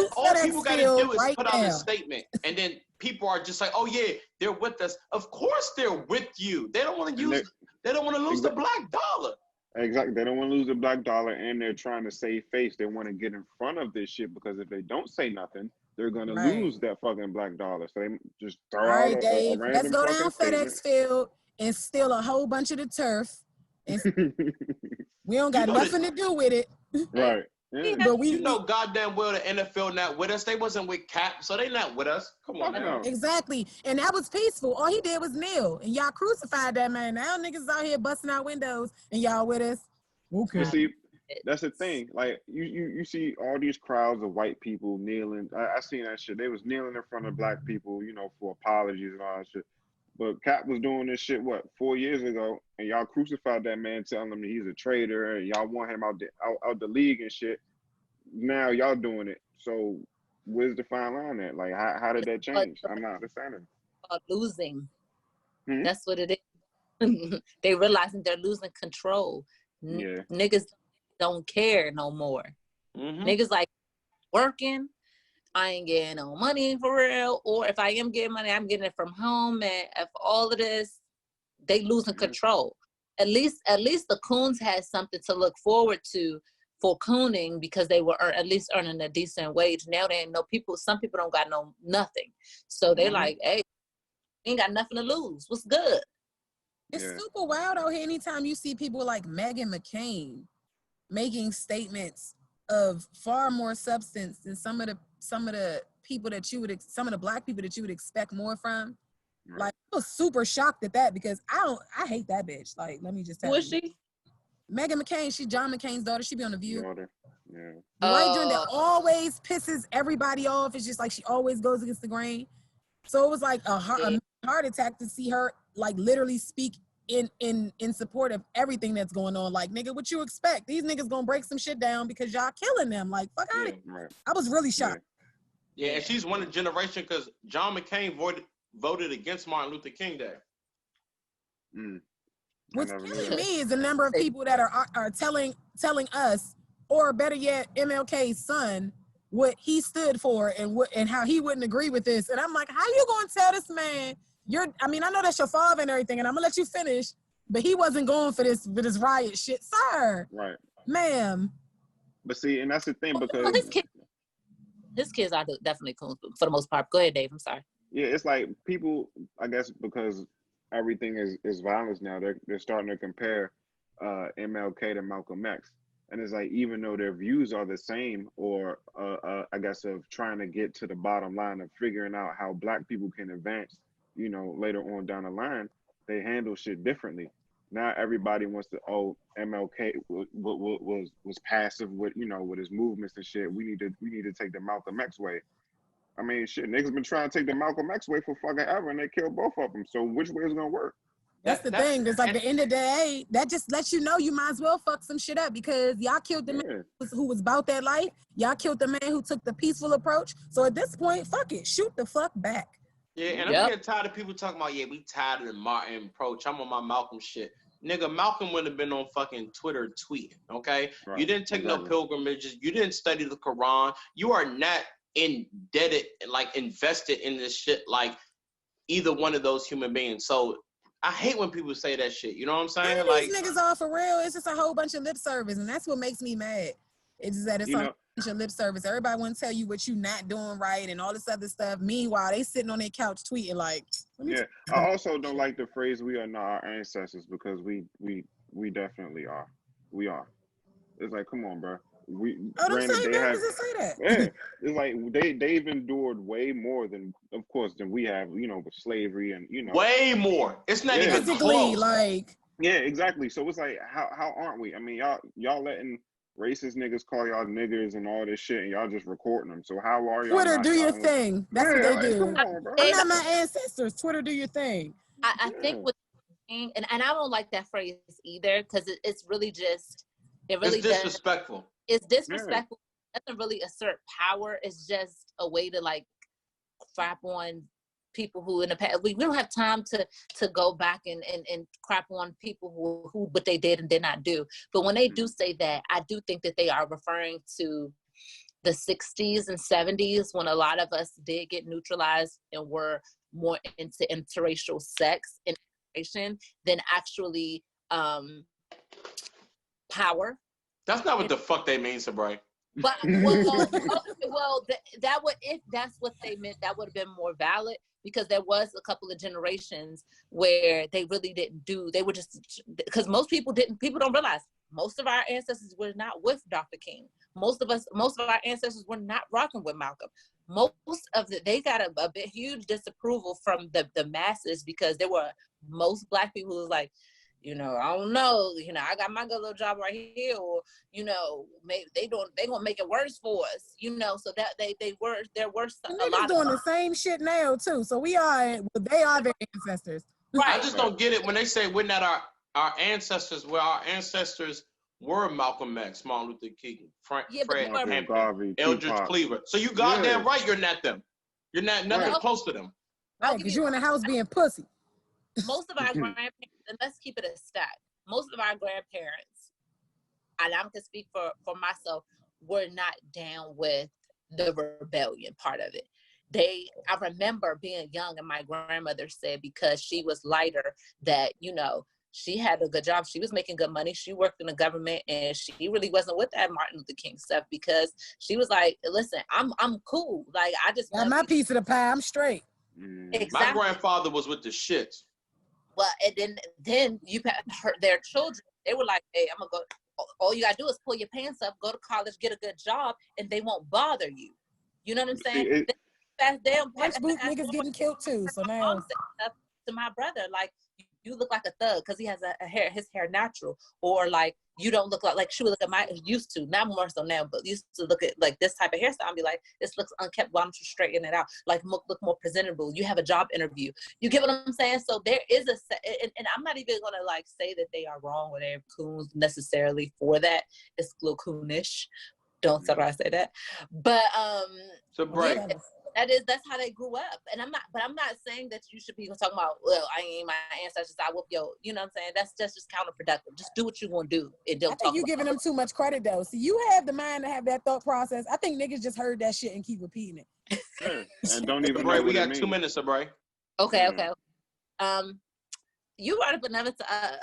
S3: people got to do is put out a statement, and then people are just like, "Oh yeah, they're with us." Of course, they're with you. They don't want to use. They don't want to lose the black dollar.
S4: Exactly. They don't want to lose the black dollar, and they're trying to save face. They want to get in front of this shit, because if they don't say nothing, they're going to lose that fucking black dollar. So they just throw out a
S1: Dave,
S4: random
S1: let's go down
S4: statement.
S1: FedEx Field and steal a whole bunch of the turf. And we don't got nothing to do with it.
S4: Right. Yeah.
S3: But you know goddamn well the NFL not with us. They wasn't with Cap, so they not with us. Come on now.
S1: Exactly. And that was peaceful. All he did was kneel. And y'all crucified that man. Now niggas out here busting out windows and y'all with us. Okay.
S4: But see, that's the thing. Like you see all these crowds of white people kneeling. I seen that shit. They was kneeling in front of black people, you know, for apologies and all that shit. But Cap was doing this shit, 4 years ago, and y'all crucified that man, telling him that he's a traitor, and y'all want him out the league and shit. Now y'all doing it. So where's the fine line at? Like, how did that change? I'm not understanding.
S2: Losing. That's what it is. They realizing they're losing control. Niggas don't care no more. Niggas like working, I ain't getting no money for real, or if I am getting money, I'm getting it from home. And if all of this, they losing control. At least the coons had something to look forward to for cooning, because they were at least earning a decent wage. Now they ain't no people. Some people don't got nothing, so they like, hey, ain't got nothing to lose. What's good?
S1: It's super wild out here. Anytime you see people like Meghan McCain making statements of far more substance than some of the people that you would, some of the black people that you would expect more from. Right. Like, I was super shocked at that, because I hate that bitch. Like, let me just tell you.
S2: Who is she?
S1: Meghan McCain. She John McCain's daughter. She be on The View.
S4: Yeah.
S1: The white joint that always pisses everybody off. It's just like she always goes against the grain. So it was like a heart attack to see her like literally speak in support of everything that's going on. Like, nigga, what you expect? These niggas gonna break some shit down because y'all killing them. Like, fuck out of here. Right. I was really shocked.
S3: Yeah, and she's one of the generation, because John McCain voted against Martin Luther King Day.
S1: What's killing me is the number of people that are telling us, or better yet, MLK's son, what he stood for and how he wouldn't agree with this. And I'm like, how you gonna tell this man I know that's your father and everything, and I'm gonna let you finish, but he wasn't going for this riot shit, sir.
S4: Right.
S1: Ma'am.
S4: But see, and that's the thing, because
S2: his kids are definitely cool for the most part. Go ahead, Dave. I'm sorry.
S4: Yeah, it's like people, I guess, because everything is violence now, they're starting to compare MLK to Malcolm X. And it's like, even though their views are the same, or I guess of trying to get to the bottom line of figuring out how black people can advance, you know, later on down the line, they handle shit differently. Now everybody wants to, MLK was passive with, you know, with his movements and shit. We need to take the Malcolm X way. I mean, shit, niggas been trying to take the Malcolm X way for fucking ever, and they killed both of them. So which way is gonna work?
S1: That's the thing. It's like, the end of the day, that just lets you know you might as well fuck some shit up, because y'all killed the man who was about that life. Y'all killed the man who took the peaceful approach. So at this point, fuck it, shoot the fuck back.
S3: Yeah, and I'm getting tired of people talking about, we tired of the Martin approach. I'm on my Malcolm shit. Nigga, Malcolm would have been on fucking Twitter tweeting, okay? Right. You didn't take no pilgrimages. You didn't study the Quran. You are not indebted, like invested in this shit like either one of those human beings. So I hate when people say that shit. You know what I'm saying?
S1: And like, these niggas are for real. It's just a whole bunch of lip service, and that's what makes me mad. It's just that it's a bunch of lip service. Everybody want to tell you what you not doing right and all this other stuff. Meanwhile, they sitting on their couch tweeting like.
S4: I also don't like the phrase "we are not our ancestors," because we definitely are. We are. It's like, come on, bro. Granted, they have. Say that. Yeah, it's like they've endured way more than we have. You know, with slavery and
S3: way more. It's not even close.
S1: Like.
S4: Yeah, exactly. So it's like, how aren't we? I mean, y'all letting racist niggas call y'all niggers and all this shit, and y'all just recording them. So how are y'all?
S1: Twitter, do your thing. That's what they do. I'm not my ancestors. Twitter, do your thing.
S2: I think with and I don't like that phrase either, because it's really just it's
S3: disrespectful.
S2: It's disrespectful. It doesn't really assert power. It's just a way to like crap on people who in the past. We don't have time to go back and crap on people who what they did and did not do. But when they do say that, I do think that they are referring to the 60s and 70s, when a lot of us did get neutralized and were more into interracial sex and integration than actually power.
S3: That's not what the fuck they mean, Sabri.
S2: But that would, if that's what they meant, that would have been more valid, because there was a couple of generations where they really didn't do. They were just, because people don't realize most of our ancestors were not with Dr. King. Most of our ancestors were not rocking with Malcolm. They got a bit huge disapproval from the masses, because there were most black people who was like, I don't know, I got my good little job right here, or, maybe they gonna make it worse for us, so that there were a lot
S1: doing the same shit now too. So they are their ancestors.
S3: Right. I just don't get it when they say we're not our ancestors. Well, our ancestors were Malcolm X, Martin Luther King, Fred Hampton, Eldridge Cleaver. So you goddamn right, you're not them. You're not nothing close to them.
S1: Right, because you in the house being pussy.
S2: Most of our grandparents, and let's keep it a stat, most of our grandparents, and I can speak for myself, were not down with the rebellion part of it. I remember being young and my grandmother said because she was lighter that, you know, she had a good job. She was making good money. She worked in the government and she really wasn't with that Martin Luther King stuff because she was like, listen, I'm cool. Like, I just
S1: got my piece of the pie. I'm straight.
S2: Exactly.
S3: My grandfather was with the shits.
S2: Well, and then you heard their children. They were like, hey, I'm going to go. All you got to do is pull your pants up, go to college, get a good job, and they won't bother you. You know what I'm saying?
S1: Niggas getting killed too. So now
S2: to my brother, like, you look like a thug because he has his hair natural, or like you don't look like she would look at my used to, not more so now, but used to look at like this type of hairstyle and be like, this looks unkept. Why don't you straighten it out? Like look more presentable. You have a job interview. You get what I'm saying? So there is and I'm not even gonna like say that they are wrong or they're coons necessarily for that. It's a little coonish. Don't say I say that, but
S3: so Bray.
S2: That's how they grew up. And I'm not saying that you should be talking about, well, I ain't my ancestors, I whoop yo, you know what I'm saying? That's just counterproductive. Just do what you want to do. And don't
S1: I think you're giving them too much credit though. See, you have the mind to have that thought process. I think niggas just heard that shit and keep repeating it.
S4: Yeah. And don't even
S3: Bray,
S4: know
S3: we got
S4: what
S3: 2 minutes, Bray.
S2: Okay. You brought up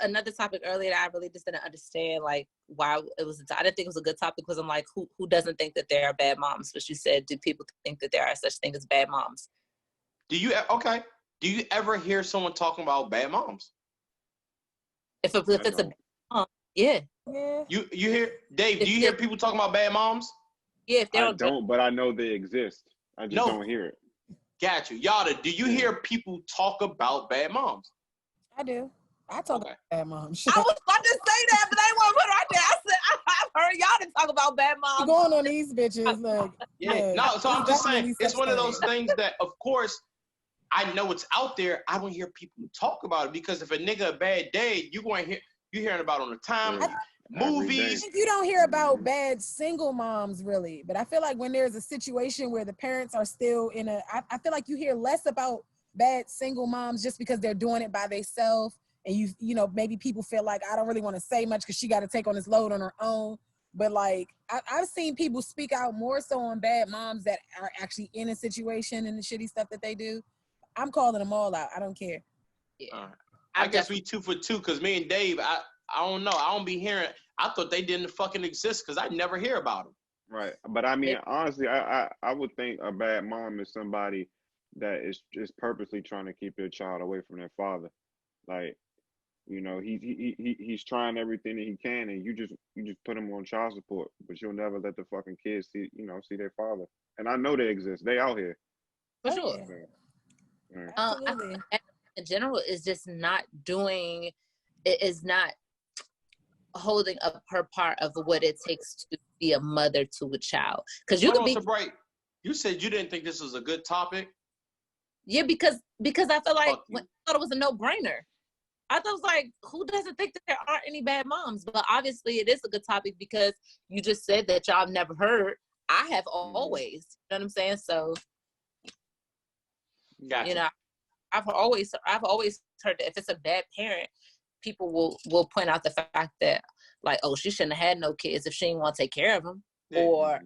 S2: another topic earlier that I really just didn't understand, like why it was. I didn't think it was a good topic because I'm like, who doesn't think that there are bad moms? But you said, do people think that there are such things as bad moms?
S3: Do you ever hear someone talking about bad moms?
S2: If it's a bad mom, yeah.
S3: You hear Dave? Do you hear people talking about bad moms?
S2: Yeah, if they're
S4: I don't, but I know they exist. I just don't hear it.
S3: Got you. Yada, do you hear people talk about bad moms?
S1: I do. I talk about bad moms.
S2: I was about to say that, but they won't put it right there. I said, I've heard y'all to talk about bad moms.
S1: You going on these bitches. Like,
S3: so I'm just saying, it's one of those things that, of course, I know it's out there. I don't hear people talk about it because if a nigga a bad day, you're hearing about it on the time, movies.
S1: You don't hear about bad single moms really, but I feel like when there's a situation where the parents are still in I feel like you hear less about bad single moms just because they're doing it by themselves, and you know maybe people feel like I don't really want to say much because she got to take on this load on her own. But like I've seen people speak out more so on bad moms that are actually in a situation and the shitty stuff that they do. I'm calling them all out. I don't care.
S2: Yeah.
S3: I guess we 2 for 2 because me and Dave, I don't know. I don't be hearing. I thought they didn't fucking exist because I never hear about them.
S4: Right, but I mean, honestly, I would think a bad mom is somebody that is just purposely trying to keep their child away from their father. Like, you know, he's trying everything that he can, and you just put him on child support, but you'll never let the fucking kids see their father. And I know they exist. They out here.
S2: For sure.
S1: Yeah. Absolutely.
S2: In general, is just not doing. It is not holding up her part of what it takes to be a mother to a child. Because you could be.
S3: Bright. You said you didn't think this was a good topic.
S2: Yeah, because I feel like I thought it was a no-brainer. I thought it was like, who doesn't think that there aren't any bad moms? But obviously it is a good topic because you just said that y'all have never heard. I have always. You know what I'm saying? So,
S3: gotcha.
S2: You know, I've always heard that if it's a bad parent, people will point out the fact that like, oh, she shouldn't have had no kids if she didn't want to take care of them, or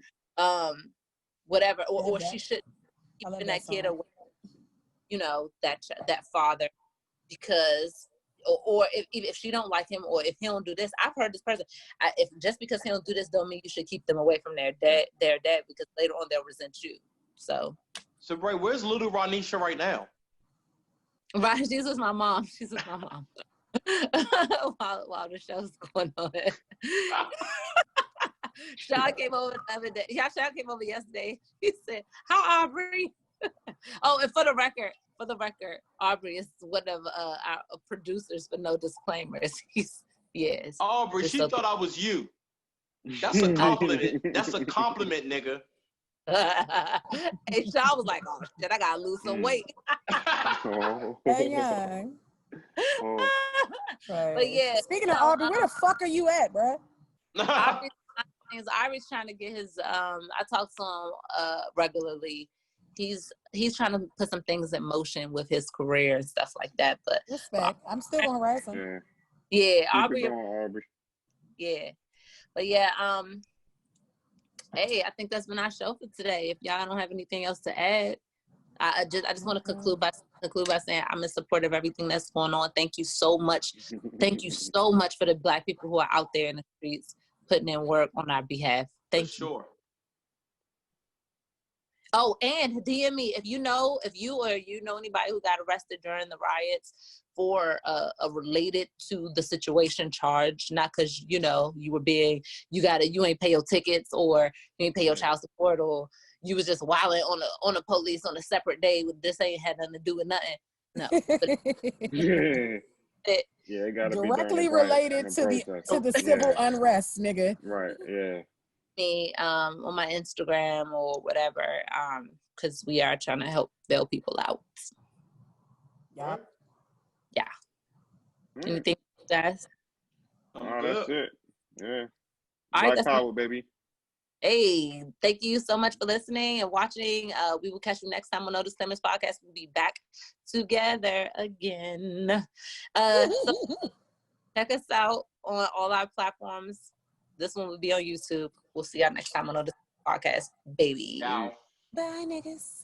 S2: whatever, or she should keep that kid away. You know, that father, because or if she don't like him, or if he don't do this. I've heard this person, if just because he don't do this don't mean you should keep them away from their dad because later on they'll resent you. So
S3: Bray, where's little Ronisha right now?
S2: Right, she's with my mom. She's with my mom. while the show's going on. Sean came over the other day. Yeah, Sean came over yesterday. He said, "Hi, Aubrey." Oh, and for the record, Aubrey is one of our producers for No Disclaimers. Yes.
S3: Aubrey, she thought I was you. That's a compliment. That's a compliment, nigga.
S2: And Sean was like, "Oh shit, I gotta lose some weight."
S1: Yeah. Right.
S2: But yeah.
S1: Speaking of Aubrey, where the fuck are you at, bro?
S2: Aubrey's trying to get his. I talk to him regularly. He's trying to put some things in motion with his career and stuff like that. But
S1: respect. I'm still gonna harass him.
S2: Yeah,
S4: Aubrey.
S2: Yeah, but yeah. Hey, I think that's been our show for today. If y'all don't have anything else to add, I just want to conclude by saying I'm in support of everything that's going on. Thank you so much. Thank you so much for the Black people who are out there in the streets putting in work on our behalf. Thank you.
S3: Sure.
S2: Oh, and DM me if you know anybody who got arrested during the riots for related to the situation charge, not because you ain't pay your tickets or you ain't pay your child support or you was just wilding on the police on a separate day with this ain't had nothing to do with nothing. No.
S4: It gotta
S1: directly
S4: be
S1: related to the civil unrest, nigga.
S4: Right. Yeah.
S2: Me on my Instagram or whatever, because we are trying to help bail people out.
S1: Yeah.
S2: Anything, guys?
S4: That's it. Yeah.
S2: All right,
S4: Black Power, baby.
S2: Hey, thank you so much for listening and watching. We will catch you next time on No Disclaimers Podcast. We'll be back together again. So check us out on all our platforms. This one will be on YouTube. We'll see y'all next time on No Disclaimers Podcast, baby.
S3: Ciao.
S1: Bye, niggas.